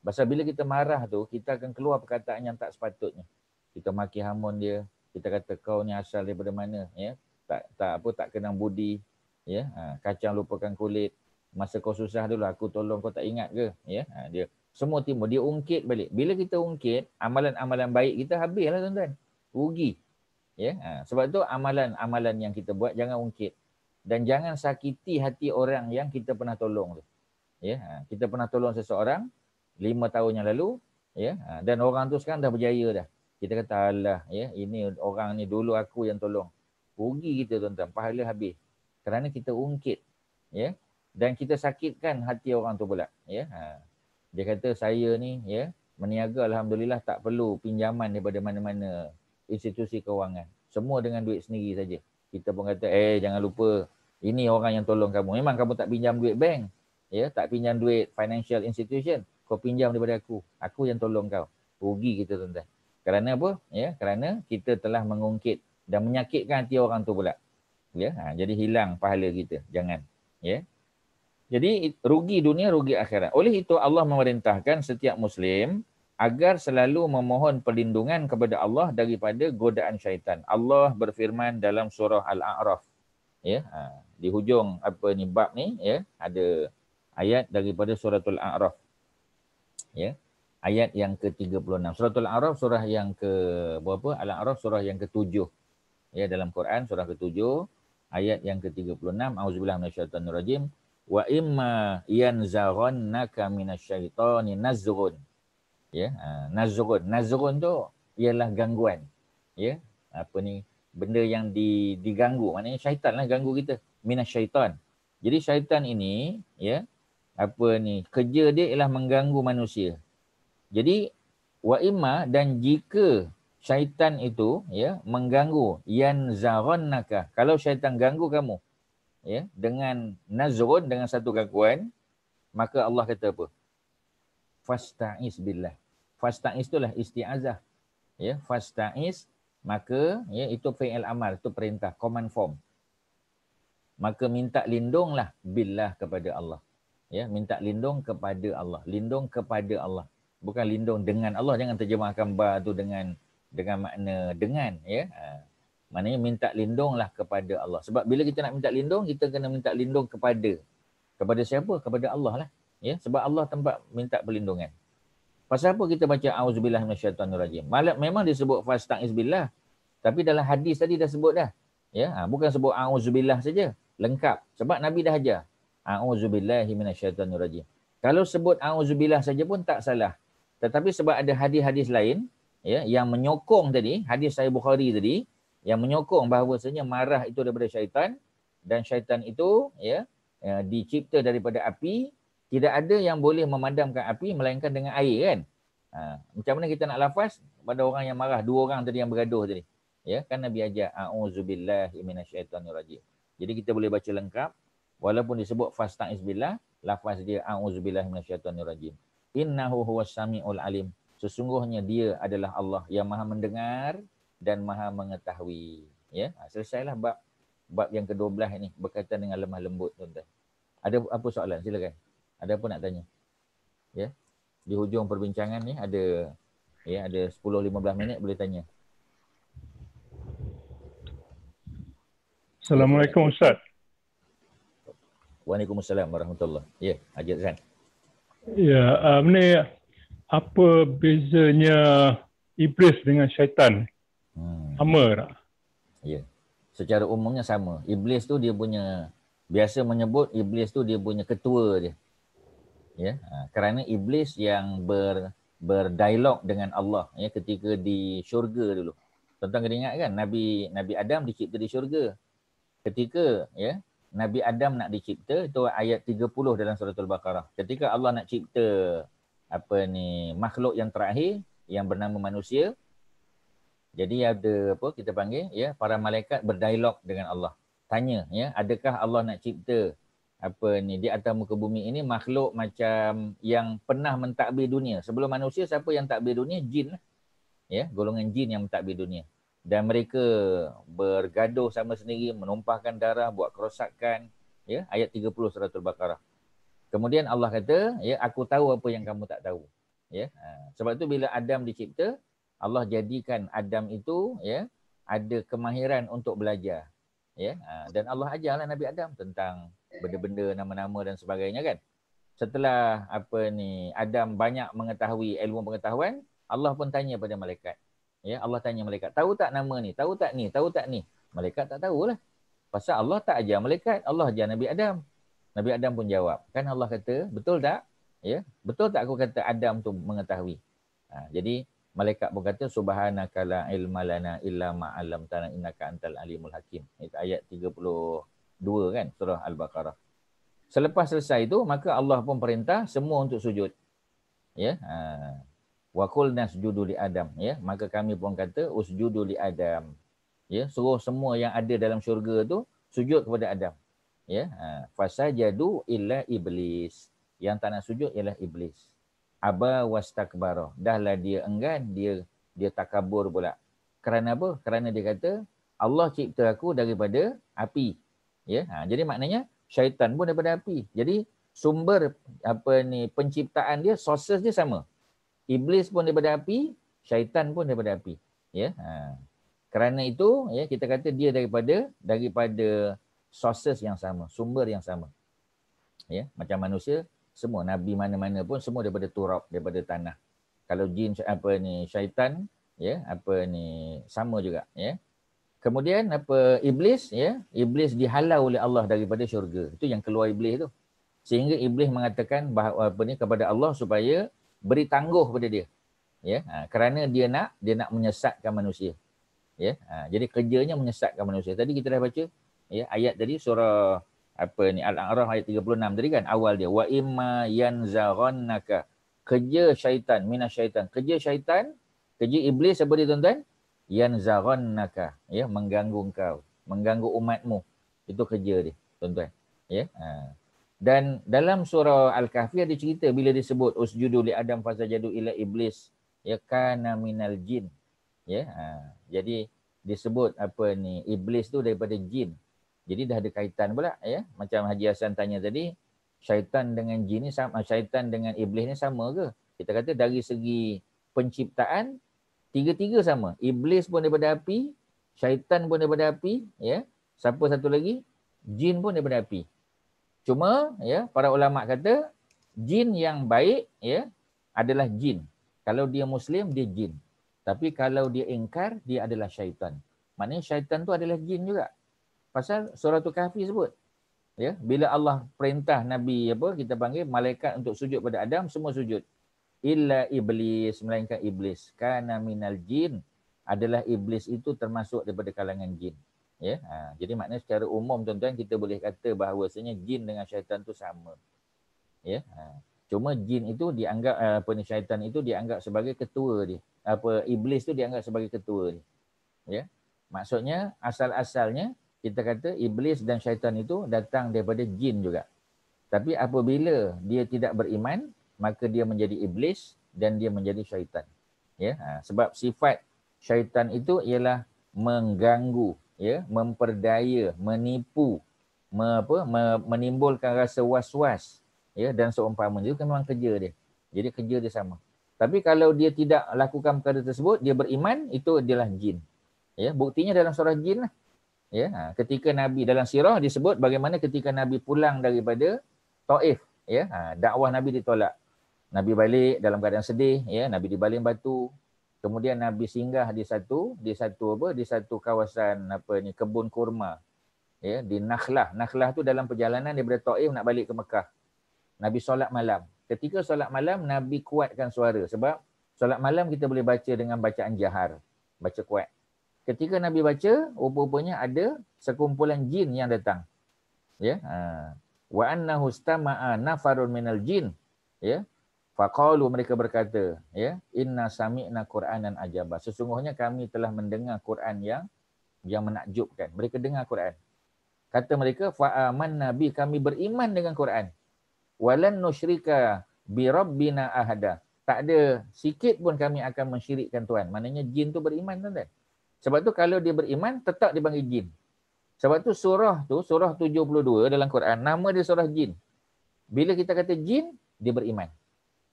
Pasal bila kita marah tu, kita akan keluar perkataan yang tak sepatutnya. Kita maki hamun dia, kita kata kau ni asal daripada mana, ya. Tak kenang budi, ya. Kacang lupakan kulit. Masa kau susah dulu aku tolong kau tak ingat ke, ya. Dia semua timbul, dia ungkit balik. Bila kita ungkit, amalan-amalan baik kita habislah tuan-tuan. Rugi. Ya. Sebab tu amalan-amalan yang kita buat jangan ungkit. Dan jangan sakiti hati orang yang kita pernah tolong tu. Ya. Kita pernah tolong seseorang 5 tahun yang lalu, ya. Dan orang tu sekarang dah berjaya dah. Kita kata alah, ya, ini orang ni dulu aku yang tolong. Rugi kita tuan-tuan, pahala habis. Kerana kita ungkit, ya. Dan kita sakitkan hati orang tu pula, ya. Dia kata saya ni, ya, meniaga alhamdulillah tak perlu pinjaman daripada mana-mana institusi kewangan. Semua dengan duit sendiri saja. Kita pun kata jangan lupa ini orang yang tolong kamu. Memang kamu tak pinjam duit bank, ya, tak pinjam duit financial institution. Kau pinjam daripada aku. Aku yang tolong kau. Rugi kita tuan-tuan. Kerana apa? Ya, kerana kita telah mengungkit dan menyakitkan hati orang tu pula. Ya, jadi hilang pahala kita. Jangan, ya. Jadi rugi dunia, rugi akhirat. Oleh itu Allah memerintahkan setiap Muslim agar selalu memohon perlindungan kepada Allah daripada godaan syaitan. Allah berfirman dalam surah Al-A'raf. Ya, di hujung bab ni, ya, ada ayat daripada suratul A'raf. Ya, ayat yang ke-36. Suratul A'raf surah yang ke berapa? Al-A'raf surah yang ke-7. Ya, dalam Quran surah ke-7 ayat yang ke-36. Auzubillahi minasyaitonirrajim. Wa imma yanzaghannaka minasyaitani nazghun. Ya, nazghun. Nazghun tu ialah gangguan. Ya, benda yang diganggu. Maknanya syaitan lah ganggu kita. Minasyaitan. Jadi syaitan ini, ya, kerja dia ialah mengganggu manusia. Jadi wa imma, dan jika syaitan itu, ya, mengganggu, yanzaghannaka, kalau syaitan ganggu kamu, ya, dengan nazrun, dengan satu gangguan, maka Allah kata apa? Fasta'iz billah. Fasta'iz itulah isti'azah. Ya, fasta'iz, maka, ya, itu fi'il amal, itu perintah, command form. Maka minta lindunglah billah, kepada Allah. Ya, minta lindung kepada Allah. Lindung kepada Allah. Bukan lindung dengan Allah. Jangan terjemahkan ba tu dengan makna dengan, ya. Maknanya minta lindunglah kepada Allah. Sebab bila kita nak minta lindung, kita kena minta lindung kepada siapa? Kepada Allah lah. Ya, sebab Allah tempat minta perlindungan. Pasal apa kita baca auzubillahi minasyaitonirrajim? Memang disebut fasta'iz billah. Tapi dalam hadis tadi dah sebut dah. Ya, bukan sebut auzubillah saja. Lengkap. Sebab Nabi dah ajar. Auzubillahi minasyaitonirrajim. Kalau sebut auzubillah saja pun tak salah. Tetapi sebab ada hadis-hadis lain, ya, yang menyokong tadi, hadis Sahih Bukhari tadi, yang menyokong bahawasanya marah itu daripada syaitan, dan syaitan itu, ya, dicipta daripada api. Tidak ada yang boleh memadamkan api melainkan dengan air, kan. Macam mana kita nak lafaz pada orang yang marah, dua orang tadi yang bergaduh tadi, ya, kan Nabi ajar a'udzubillahi minasyaitonirrajim. Jadi kita boleh baca lengkap walaupun disebut fasta'iz billah, lafaz dia a'udzubillahi minasyaitonirrajim. Innahu huwas samiul alim. Sesungguhnya dia adalah Allah yang Maha mendengar dan Maha mengetahui. Ya, selesailah bab yang ke-12 ini berkaitan dengan lemah lembut, tuan-tuan. Ada apa soalan? Silakan. Ada apa nak tanya? Ya. Di hujung perbincangan ni ada 10-15 minit boleh tanya. Assalamualaikum Ustaz. Waalaikumsalam warahmatullahi. Ya, Haji Azhan. Ya, ni apa bezanya iblis dengan syaitan? Sama tak? Ya. Secara umumnya sama. Iblis tu dia punya, biasa menyebut iblis tu dia punya ketua dia. Ya, kerana iblis yang berdialog dengan Allah, ya, ketika di syurga dulu. Tuan-tuan kena ingat kan, Nabi Adam dicipta di syurga. Ketika, ya, Nabi Adam nak dicipta, itu ayat 30 dalam surah Al-Baqarah. Ketika Allah nak cipta makhluk yang terakhir yang bernama manusia, jadi ada kita panggil, ya, para malaikat berdialog dengan Allah. Tanya, ya, adakah Allah nak cipta di atas muka bumi ini makhluk macam yang pernah mentadbir dunia. Sebelum manusia, siapa yang takbir dunia? Jin lah. Ya, golongan jin yang mentadbir dunia. Dan mereka bergaduh sama sendiri, menumpahkan darah, buat kerosakan. Ya, ayat 30 surah Al-Baqarah. Kemudian Allah kata, ya, aku tahu apa yang kamu tak tahu. Ya, sebab tu bila Adam dicipta, Allah jadikan Adam itu ya ada kemahiran untuk belajar. Ya, dan Allah ajarlah Nabi Adam tentang benda-benda, nama-nama dan sebagainya kan. Setelah Adam banyak mengetahui ilmu pengetahuan, Allah pun tanya pada malaikat. Ya, Allah tanya malaikat, tahu tak nama ni? Tahu tak ni? Tahu tak ni? Malaikat tak tahulah. Pasal Allah tak ajar malaikat, Allah ajar Nabi Adam. Nabi Adam pun jawab. Kan Allah kata, betul tak? Ya, betul tak aku kata Adam tu mengetahui? Jadi malaikat pun kata subhanaka la ilma lana illa ma 'allamtana innaka antal alimul hakim. Itu ayat 32 kan surah Al-Baqarah. Selepas selesai itu maka Allah pun perintah semua untuk sujud. Ya. Wa qulna sujudu li Adam, ya. Maka kami pun kata usjudu li Adam. Ya, suruh semua yang ada dalam syurga tu sujud kepada Adam. Ya. Fasajadu illa iblis. Yang tak nak sujud ialah iblis. Aba wastakbara. Dahlah dia enggan, dia takabur pula. Kerana apa? Kerana dia kata Allah cipta aku daripada api. Ya, jadi maknanya syaitan pun daripada api. Jadi sumber penciptaan dia, sources dia sama. Iblis pun daripada api, syaitan pun daripada api. Ya, kerana itu ya kita kata dia daripada sources yang sama, sumber yang sama. Ya, macam manusia semua, nabi mana-mana pun semua daripada turab, daripada tanah. Kalau jin syaitan ya sama juga ya. Kemudian iblis ya, iblis dihalau oleh Allah daripada syurga. Itu yang keluar iblis tu. Sehingga iblis mengatakan bahawa kepada Allah supaya beri tangguh pada dia. Ya, kerana dia nak menyesatkan manusia. Ya, jadi kerjanya menyesatkan manusia. Tadi kita dah baca ya ayat tadi surah Al-A'raf ayat 36 tadi kan, awal dia wa imma yanzaghannaka, kerja syaitan minasyaitan, kerja iblis apa dia tuan-tuan? Yanzaghannaka, ya, mengganggu engkau, mengganggu umatmu. Itu kerja dia tuan-tuan, ya. Dan dalam surah Al-Kahfi ada cerita bila disebut usjudu li Adam fasajadu ila iblis ya kana minal jin, ya. Jadi disebut iblis tu daripada jin. Jadi dah ada kaitan pula ya. Macam Haji Hasan tanya tadi, syaitan dengan jin ni sama, syaitan dengan iblis ni sama ke? Kita kata dari segi penciptaan tiga-tiga sama. Iblis pun daripada api, syaitan pun daripada api, ya. Siapa satu lagi? Jin pun daripada api. Cuma ya para ulama kata jin yang baik ya adalah jin. Kalau dia muslim dia jin. Tapi kalau dia ingkar dia adalah syaitan. Maknanya syaitan tu adalah jin juga. Pasal surah Kahfi sebut. Ya, bila Allah perintah Nabi kita panggil malaikat untuk sujud pada Adam, semua sujud. Illa iblis, melainkan iblis. Kana minal jin, adalah iblis itu termasuk daripada kalangan jin. Ya, jadi maknanya secara umum tuan-tuan kita boleh kata bahawasanya jin dengan syaitan tu sama. Ya, cuma jin itu dianggap syaitan itu dianggap sebagai ketua dia. Iblis tu dianggap sebagai ketua dia. Ya. Maksudnya asal-asalnya kita kata iblis dan syaitan itu datang daripada jin juga. Tapi apabila dia tidak beriman, maka dia menjadi iblis dan dia menjadi syaitan. Ya, sebab sifat syaitan itu ialah mengganggu, ya, memperdaya, menipu, menimbulkan rasa was-was, ya, dan seumpamanya. Itu memang kerja dia. Jadi kerja dia sama. Tapi kalau dia tidak lakukan perkara tersebut, dia beriman, itu adalah jin. Ya, buktinya dalam surah jin lah. Ya, ketika Nabi dalam sirah disebut bagaimana ketika Nabi pulang daripada Taif, ya, dakwah Nabi ditolak. Nabi balik dalam keadaan sedih, ya, Nabi dibaling batu. Kemudian Nabi singgah di satu kawasan kebun kurma. Ya, di Nakhlah. Nakhlah tu dalam perjalanan daripada Taif nak balik ke Mekah. Nabi solat malam. Ketika solat malam Nabi kuatkan suara sebab solat malam kita boleh baca dengan bacaan jahar, baca kuat. Ketika Nabi baca, rupanya ada sekumpulan jin yang datang. Ya. Wa annahu istama'a nafarun minal jin. Ya. Faqalu, mereka berkata, ya, inna sami'na Qur'anan ajaba. Sesungguhnya kami telah mendengar Quran yang menakjubkan. Mereka dengar Quran. Kata mereka, fa amanna bi, kami beriman dengan Quran. Walan nusyrika bi rabbina ahada. Tak ada sikit pun kami akan mensyirikkan Tuhan. Maknanya jin tu beriman, tuan-tuan. Sebab tu kalau dia beriman, tetap dipanggil jin. Sebab tu surah 72 dalam Quran, nama dia surah jin. Bila kita kata jin, dia beriman.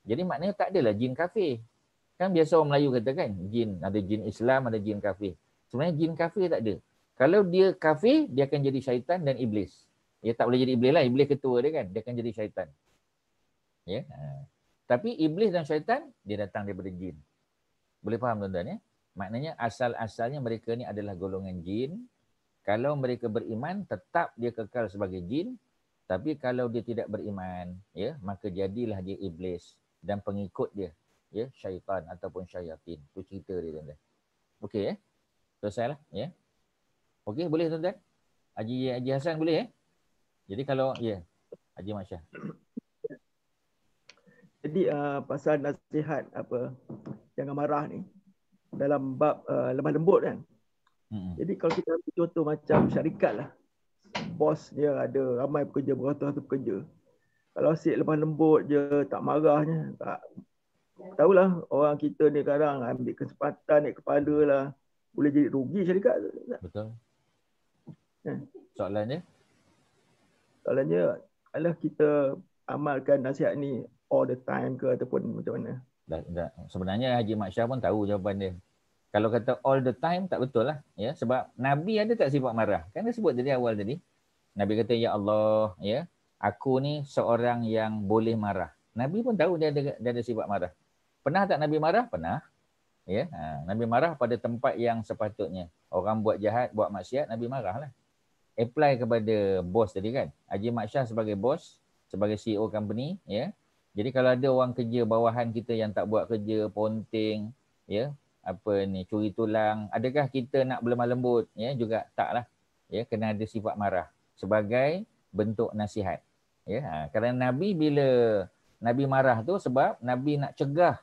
Jadi maknanya tak adalah jin kafir. Kan biasa orang Melayu kata kan, jin, ada jin Islam, ada jin kafir. Sebenarnya jin kafir tak ada. Kalau dia kafir, dia akan jadi syaitan dan iblis. Dia tak boleh jadi iblis lah, iblis ketua dia kan, dia akan jadi syaitan. Ya. Tapi iblis dan syaitan, dia datang daripada jin. Boleh faham tuan-tuan ya? Maknanya asal-asalnya mereka ni adalah golongan jin. Kalau mereka beriman, tetap dia kekal sebagai jin. Tapi kalau dia tidak beriman, ya, maka jadilah dia iblis dan pengikut dia, ya, syaitan ataupun syayatin. Itu cerita dia tuan-tuan. Okey ya? Selesai lah, ya. Okey, boleh tuan-tuan? Haji Hassan boleh ya? Jadi kalau ya, Haji Masya. Jadi pasal nasihat apa jangan marah ni dalam bab lemah lembut kan. Jadi kalau kita ambil contoh macam syarikat lah. Bos dia ada ramai pekerja, beratus-ratus pekerja. Kalau asyik lemah lembut je, tak marahnya, tak tahulah orang kita ni kadang ambil kesempatan naik kepala lah. Boleh jadi rugi syarikat. Betul. Soalannya adalah kita amalkan nasihat ni all the time ke ataupun macam mana? Sebenarnya Haji Mak Syah pun tahu jawapan dia. Kalau kata all the time tak betul lah, ya, sebab Nabi ada tak sifat marah? Kan dia sebut dari awal tadi. Nabi kata, ya Allah, ya, aku ni seorang yang boleh marah. Nabi pun tahu dia ada sifat marah. Pernah tak Nabi marah? Pernah. Ya, Nabi marah pada tempat yang sepatutnya. Orang buat jahat, buat maksiat, Nabi marah lah. Apply kepada bos tadi kan. Haji Mak Syah sebagai bos, sebagai CEO company, ya. Jadi kalau ada orang kerja bawahan kita yang tak buat kerja, ponting, ya, apa ni, curi tulang, adakah kita nak berlemah lembut? Ya, juga taklah. Ya, kena ada sifat marah sebagai bentuk nasihat. Ya, kerana Nabi bila Nabi marah tu sebab Nabi nak cegah,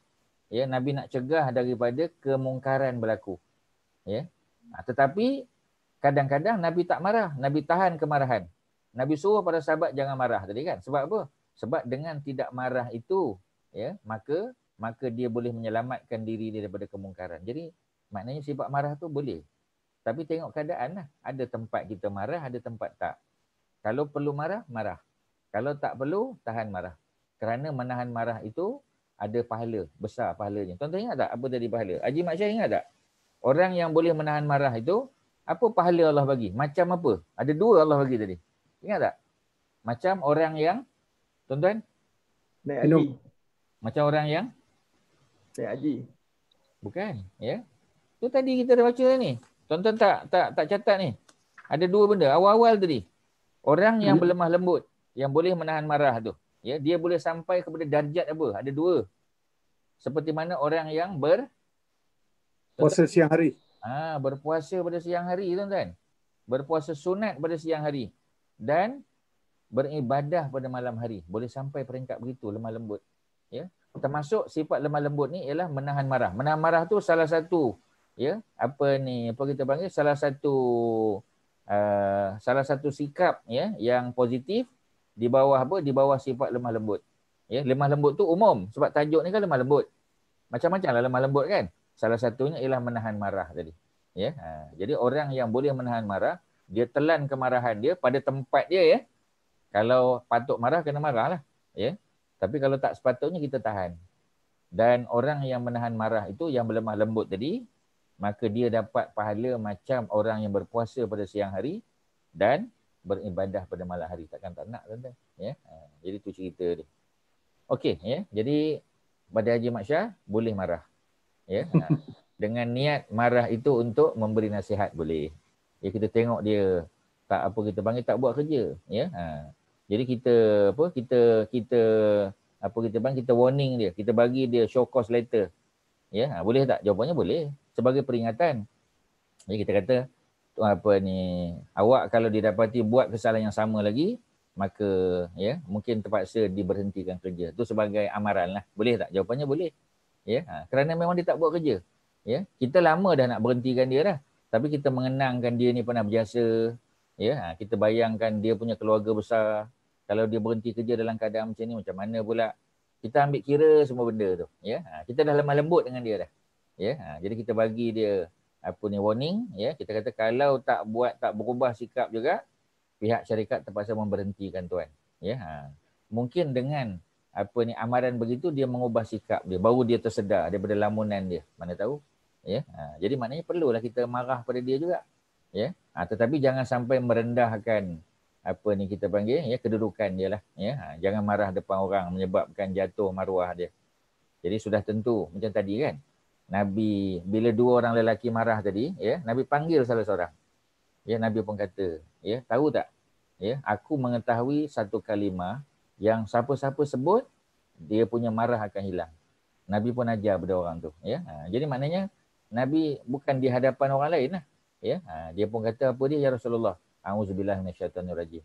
ya, Nabi nak cegah daripada kemungkaran berlaku. Ya. Tetapi kadang-kadang Nabi tak marah, Nabi tahan kemarahan. Nabi suruh para sahabat jangan marah tadi kan. Sebab apa? Sebab dengan tidak marah itu, ya, maka dia boleh menyelamatkan diri dia daripada kemungkaran. Jadi maknanya sifat marah tu boleh. Tapi tengok keadaan lah. Ada tempat kita marah, ada tempat tak. Kalau perlu marah, marah. Kalau tak perlu, tahan marah. Kerana menahan marah itu ada pahala, besar pahalanya. Tuan-tuan ingat tak apa tadi pahala? Haji Mak Syah ingat tak? Orang yang boleh menahan marah itu, apa pahala Allah bagi? Macam apa? Ada dua Allah bagi tadi. Ingat tak? Macam orang yang, tuan-tuan? Naik haji. Macam orang yang? Naik haji. Bukan, ya. Tu tadi kita dah baca ni. Tuan-tuan tak catat ni. Ada dua benda. Awal-awal tadi. Orang yang berlemah lembut, yang boleh menahan marah tu. Ya, dia boleh sampai kepada darjat apa? Ada dua. Seperti mana orang yang puasa siang hari. Berpuasa pada siang hari, tuan-tuan. Berpuasa sunat pada siang hari. Dan beribadah pada malam hari. Boleh sampai peringkat begitu, lemah lembut. Ya. Termasuk sifat lemah lembut ni ialah menahan marah. Menahan marah tu salah satu, ya, apa kita panggil salah satu sikap, ya, yang positif di bawah apa? Di bawah sifat lemah lembut. Ya, lemah lembut tu umum sebab tajuk ni kan lemah lembut. Macam-macam lah lemah lembut kan. Salah satunya ialah menahan marah tadi. Ya, jadi orang yang boleh menahan marah, dia telan kemarahan dia pada tempat dia, ya. Kalau patut marah, kena marah lah. Ya. Tapi kalau tak sepatutnya, kita tahan. Dan orang yang menahan marah itu, yang berlemah lembut tadi, maka dia dapat pahala macam orang yang berpuasa pada siang hari dan beribadah pada malam hari. Takkan tak nak, tuan-tuan. Ya. Jadi itu cerita dia. Okey, ya. Jadi pada Haji Mak Syah, boleh marah. Ya. Dengan niat marah itu untuk memberi nasihat, boleh. Ya, kita tengok dia tak apa kita panggil, tak buat kerja, ya. Jadi kita kita warning dia, kita bagi dia show cause letter. Ya, boleh tak? Jawapannya boleh. Sebagai peringatan. Ya, kita kata awak kalau didapati buat kesalahan yang sama lagi, maka ya mungkin terpaksa diberhentikan kerja. Itu sebagai amaran lah. Boleh tak? Jawapannya boleh. Ya, kerana memang dia tak buat kerja. Ya, kita lama dah nak berhentikan dia dah. Tapi kita mengenangkan dia ni pernah berjasa. Ya, kita bayangkan dia punya keluarga besar. Kalau dia berhenti kerja dalam keadaan macam ni, macam mana pula? Kita ambil kira semua benda tu. Ya, kita dah lemah lembut dengan dia dah. Ya, jadi kita bagi dia warning. Ya, kita kata kalau tak berubah sikap juga, pihak syarikat terpaksa memberhentikan tuan. Ya, mungkin dengan amaran begitu, dia mengubah sikap dia, baru dia tersedar daripada lamunan dia. Mana tahu, ya. Jadi maknanya perlulah kita marah pada dia juga, ya. Tetapi jangan sampai merendahkan kita panggil, ya, kedudukan dia lah, ya. Jangan marah depan orang menyebabkan jatuh maruah dia. Jadi sudah tentu macam tadi kan, Nabi bila dua orang lelaki marah tadi, ya, Nabi panggil salah seorang. Ya, Nabi pun kata, ya, tahu tak? Ya, aku mengetahui satu kalimah yang siapa-siapa sebut, dia punya marah akan hilang. Nabi pun ajar pada orang tu. Ya. Jadi maknanya, Nabi bukan di hadapan orang lain lah. Ya. Dia pun kata apa dia, ya Rasulullah, a'udzubillah minasyaitanirrajim.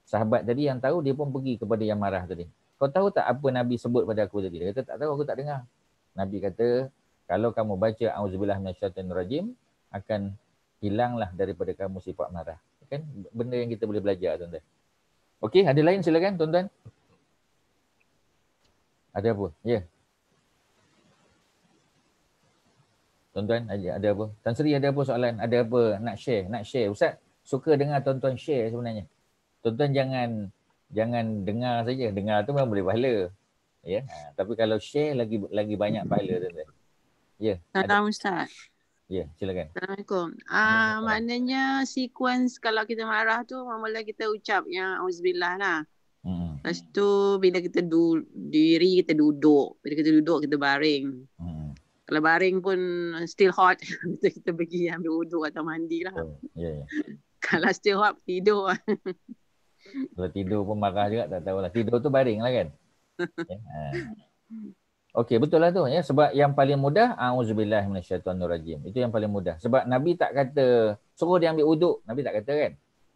Sahabat tadi yang tahu, dia pun pergi kepada yang marah tadi. Kau tahu tak apa Nabi sebut pada aku tadi? Dia kata, tak tahu, aku tak dengar. Nabi kata, kalau kamu baca a'udzubillah minasyaitanirrajim, akan hilanglah daripada kamu sifat marah. Kan benda yang kita boleh belajar, tuan-tuan. Okey, ada lain silakan, tuan-tuan. Ada apa? Ya. Tuan-tuan, ada apa? Tan Sri ada apa soalan? Ada apa nak share? Ustaz suka dengar tuan-tuan share sebenarnya. Tuan-tuan jangan dengar saja. Dengar tu memang boleh pahala. Ya. Tapi kalau share lagi banyak pahala, tuan-tuan. Ya. Salam Ustaz. Ya, silakan. Assalamualaikum. Maknanya sequence kalau kita marah tu mula kita ucap yang auzubillah lah. Lepas tu bila kita diri kita duduk. Bila kita duduk kita baring. Kalau baring pun still hot, kita pergi ambil wuduk atau mandi lah. Ya. Kalau still hot, tidur. Kalau tidur pun marah juga, tak tahulah. Tidur tu baring lah kan. Ya. Okey, betul lah tu, ya. Sebab yang paling mudah, a'udzubillah minasyaitonirrajim. Itu yang paling mudah. Sebab Nabi tak kata suruh dia ambil wuduk, Nabi tak kata kan.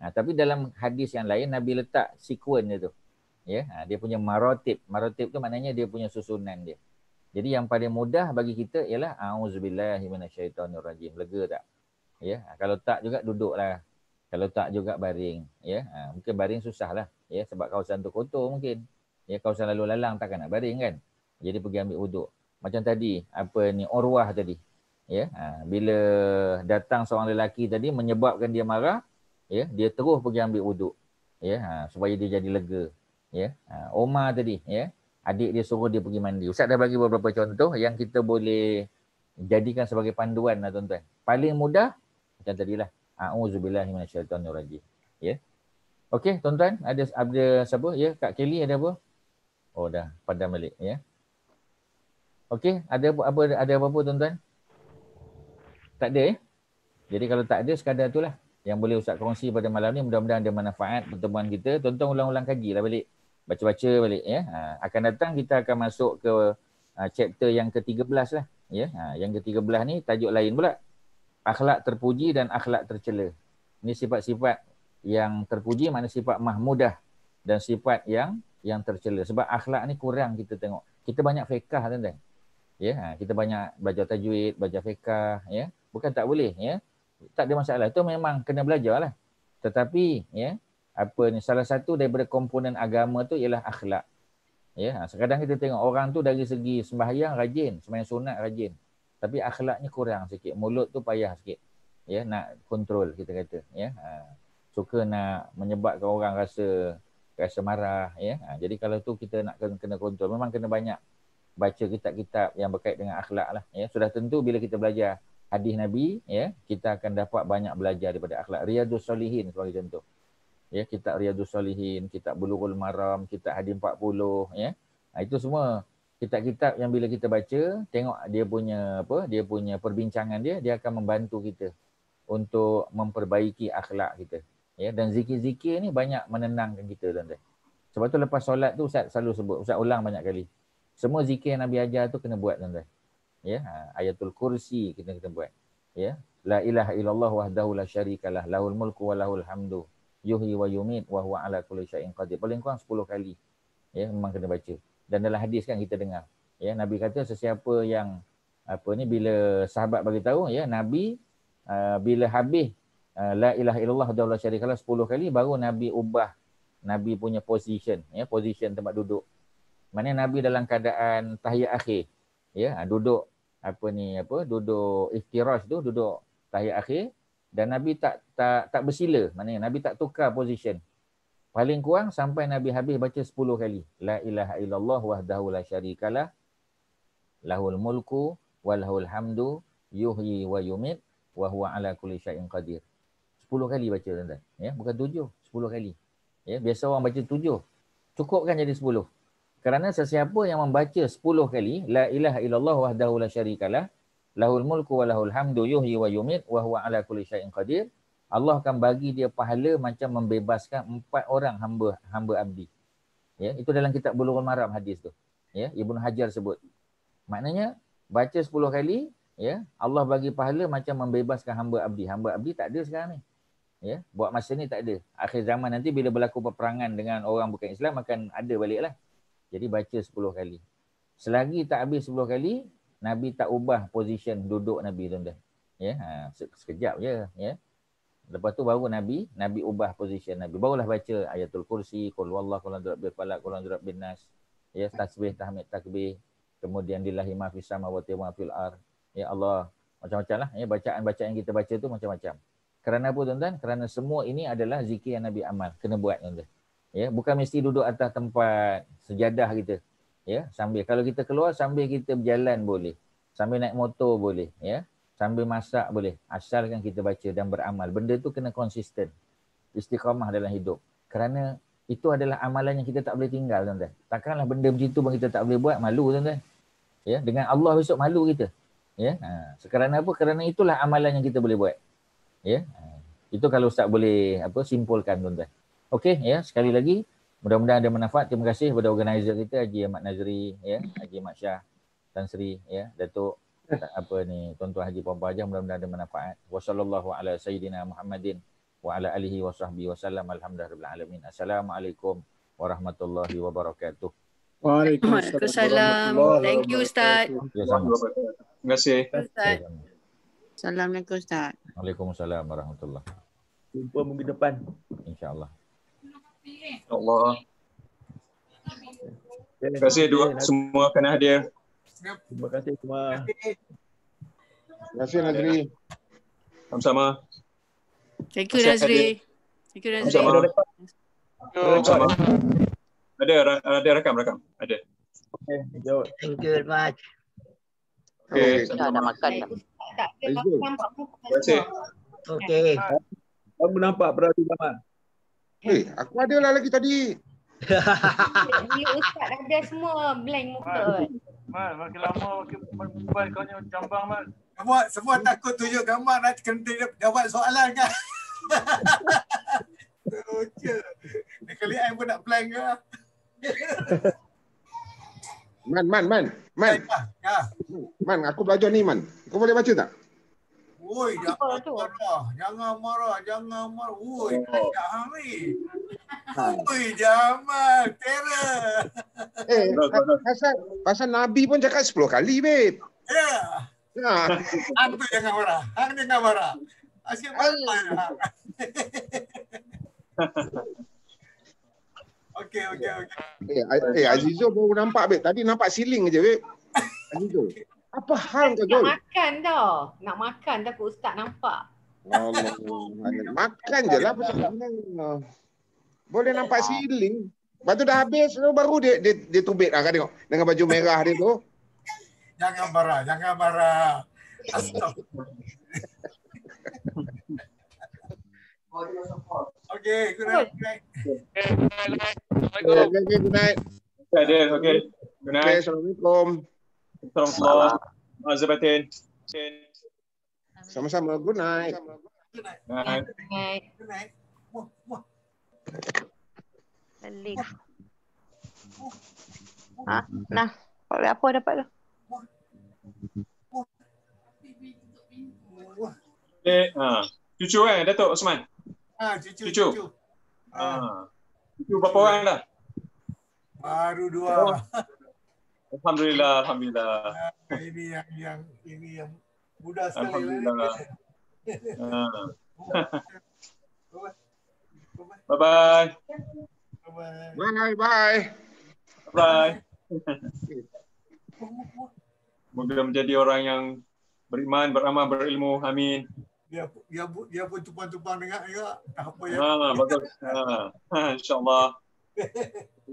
Tapi dalam hadis yang lain Nabi letak sekuen dia tu. Ya, dia punya maratib. Maratib tu maknanya dia punya susunan dia. Jadi yang paling mudah bagi kita ialah a'udzubillah minasyaitonirrajim. Lega tak? Ya, kalau tak juga duduklah. Kalau tak juga baring, ya. Mungkin baring susahlah, ya, sebab kawasan tu kotor mungkin. Ya, kawasan lalu lalang takkan nak baring kan. Jadi pergi ambil wuduk. Macam tadi, Urwah tadi. Ya, bila datang seorang lelaki tadi menyebabkan dia marah, ya, dia terus pergi ambil wuduk. Ya, supaya dia jadi lega. Ya, Omar tadi, ya, adik dia suruh dia pergi mandi. Ustaz dah bagi beberapa contoh yang kita boleh jadikan sebagai panduan lah, tuan-tuan. Paling mudah macam tadilah. A'udzubillahi minasyaitonirrajim. Ya. Okey, tuan-tuan, ada siapa? Ya, Kak Kelly ada apa? Oh, dah padam balik, ya. Okey, ada apa-apa tuan-tuan? Tak ada, ya? Jadi kalau tak ada, sekadar itulah yang boleh Ustaz kongsi pada malam ni. Mudah-mudahan ada manfaat pertemuan kita. Tuan-tuan ulang-ulang kajilah balik. Baca-baca balik, ya. Akan datang kita akan masuk ke chapter yang ke-13 lah, ya. Yang ke-13 ni tajuk lain pula. Akhlak terpuji dan akhlak tercela. Ini sifat-sifat yang terpuji, mana sifat mahmudah, dan sifat yang tercela. Sebab akhlak ni kurang kita tengok. Kita banyak fiqh, tuan-tuan. Ya, kita banyak belajar tajwid, belajar fiqh, ya. Bukan tak boleh, ya. Tak ada masalah. Itu memang kena belajarlah. Tetapi, ya, salah satu daripada komponen agama tu ialah akhlak. Ya, kadang kita tengok orang tu dari segi sembahyang rajin, sembahyang sunat rajin. Tapi akhlaknya kurang sikit. Mulut tu payah sikit. Ya, nak kontrol kita kata, ya. Suka nak menyebabkan orang rasa marah, ya. Jadi kalau tu kita nak kena kontrol. Memang kena banyak baca kitab-kitab yang berkait dengan akhlak lah, ya. Sudah tentu bila kita belajar hadis Nabi, ya, kita akan dapat banyak belajar daripada akhlak. Riyadhus Salihin sebagai contoh. Ya, kitab Riyadhus Salihin, kitab Bulughul Maram, kitab Hadis 40, ya. Itu semua kitab-kitab yang bila kita baca, tengok dia punya perbincangan dia akan membantu kita untuk memperbaiki akhlak kita. Ya, dan zikir-zikir ni banyak menenangkan kita, tuan-tuan. Sebab tu lepas solat tu Ustaz selalu sebut, Ustaz ulang banyak kali. Semua zikir yang Nabi ajar tu kena buat, tuan-tuan. Ya, ayatul kursi kita buat. Ya, la ilaha illallah wahdahu la syarikalah, lahul mulku wa lahul hamdu, yuhyi wa yumit wa huwa ala kulli syai'in qadir. Paling kurang 10 kali. Ya, memang kena baca. Dan dalam hadis kan kita dengar. Ya, Nabi kata sesiapa yang bila sahabat bagi tahu, ya, Nabi bila habis la ilaha illallah wahdahu la syarikalah 10 kali baru Nabi ubah Nabi punya position, ya, position tempat duduk. Maknanya Nabi dalam keadaan tahiyat akhir. Ya, duduk duduk iftirash tu, duduk tahiyat akhir, dan Nabi tak bersila, maknanya Nabi tak tukar position. Paling kurang sampai Nabi habis baca 10 kali. La ilaha illallah wahdahu la syarikalah. Lahul mulku wa lahul hamdu yuhyi wa yumit wa huwa ala kulli syai'in qadir. 10 kali baca tuan-tuan. Ya, bukan 7, 10 kali. Ya, biasa orang baca 7. Cukupkan jadi 10. Kerana sesiapa yang membaca 10 kali la ilaha illallah wahdahu la syarikalah lahul mulku wa lahul hamdu yuhyi wa yumit wa huwa ala kulli syai'in qadir, Allah akan bagi dia pahala macam membebaskan 4 orang hamba abdi. Ya, itu dalam kitab Bulughul Maram hadis tu. Ya, Ibnu Hajar sebut. Maknanya baca 10 kali, ya, Allah bagi pahala macam membebaskan hamba abdi. Hamba abdi tak ada sekarang ni. Ya, buat masa ni tak ada. Akhir zaman nanti bila berlaku peperangan dengan orang bukan Islam akan ada baliklah. Jadi baca 10 kali. Selagi tak habis 10 kali, Nabi tak ubah position duduk Nabi tuan-tuan. Ya, sekejap je, ya. Lepas tu baru Nabi ubah position Nabi. Barulah baca ayatul kursi, qul huwallahu ahad, qul huwallahu falaq, qul huwallahu bin nas. Ya, tasbih, tahmid, takbir. Kemudian lillahi ma fis samawati wa ma fil ard. Ya Allah, macam-macam lah. Ya, bacaan-bacaan yang kita baca tu macam-macam. Kerana apa tuan-tuan? Kerana semua ini adalah zikir yang Nabi amal. Kena buat tuan-tuan. Ya, bukan mesti duduk atas tempat sejadah kita. Ya, sambil kalau kita keluar sambil kita berjalan boleh. Sambil naik motor boleh, ya. Sambil masak boleh. Asalkan kita baca dan beramal. Benda tu kena konsisten. Istiqamah dalam hidup. Kerana itu adalah amalan yang kita tak boleh tinggal tuan-tuan. Takkanlah benda macam tu pun kita tak boleh buat, malu tuan-tuan. Ya, dengan Allah besok malu kita. Ya. Sekarang apa? Kerana itulah amalan yang kita boleh buat. Ya. Itu kalau Ustaz boleh simpulkan tuan-tuan. Okey, ya, sekali lagi mudah-mudahan ada manfaat. Terima kasih kepada organizer kita Haji Ahmad Nazri, ya, Haji Mat Syah, Tan Sri, ya, Datuk Tuan-tuan Haji Puan Haji, mudah-mudahan ada manfaat. Wassallallahu ala sayyidina Muhammadin wa ala alihi wa sahbihi wasallam. Alhamdulillahirabbil alamin. Assalamualaikum warahmatullahi wabarakatuh. Waalaikumsalam. Thank you Ustaz. Ya, sama. Terima kasih. Ustaz. Assalamualaikum Ustaz. Waalaikumsalam warahmatullahi. Jumpa minggu depan. InsyaAllah. Allah. Terima kasih semua kerana hadir. Terima kasih semua. Terima kasih Nazri. Sama-sama. Thank you Nazri. Thank you Nazri. Sama-sama. Ada rakam. Ada. Okay, Thank you very much. Okay. Dah makan dah. Terima kasih. Okey. Kamu nampak berarti Jamal? Aku ada lah lagi tadi. Bila Ustaz ada semua blank muka. Makin lama mobile kau ni cambang Mat. Semua takut tunjuk gambar nanti kena jawab soalan kan. Lucu. Kali I pun nak blank ke? Man, aku belajar ni Man. Kau boleh baca tak? Woi, jangan marah. Woi, tak hari. Woi, Jamal, terror. Pasal Nabi pun cakap 10 kali, babe. Ya. Hang tu jangan marah. Asyik marah. Okey. Azizo baru nampak, babe. Tadi nampak ceiling je, babe. Azizo. Apa hal kau, Jol? Nak makan dah Ustaz nampak. Allah. Makan je lah pasal boleh nampak ceiling. Lepas tu dah habis baru dia tubik lah kan tengok. Dengan baju merah dia tu. Jangan marah. Astagfirullah. Okey, good night. Okay, good night. Okay. Good night. Assalamualaikum. Assalamualaikum. Mazabatin. Sama-sama. Good night. Good night. Balik. Nah, oleh apa dapat tu? Cucu Datuk Osman. Cucu. Cucu berapa orang dah? Baru 2. Alhamdulillah. Ini yang mudah sekali. Alhamdulillah. Bye. Moga menjadi orang yang beriman, beramal, berilmu. Amin. Dia pun tumpang-tumpang dengar juga. Tak apa ya. Bagus. InsyaAllah.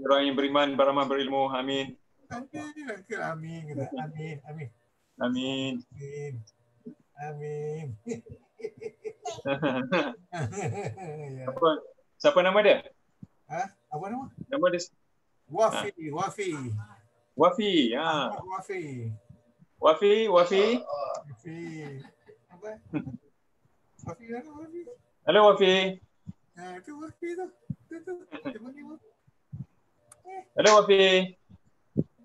Orang yang beriman, beramal, berilmu. Amin. Amin. Amin. Amin. Amin. Amin. Siapa nama dia? Apa nama? Nama dia? Wafi. Wafi. Wafi. Wafi. Apa? Wafi mana Wafi? Halo Wafi. Itu Wafi tu. Itu. Halo Wafi.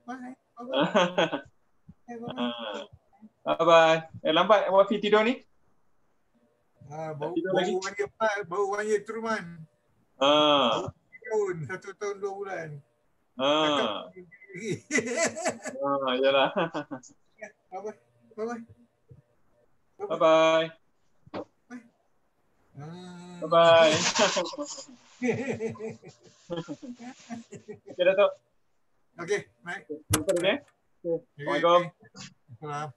Bye. Lambat Wafi tidur ni? Baru wangi Truman. 1 tahun 2 bulan. Yalah. Bye-bye. Bye-bye. Bye-bye. Okay, Datuk. Okey, baik. Assalamualaikum. Salam.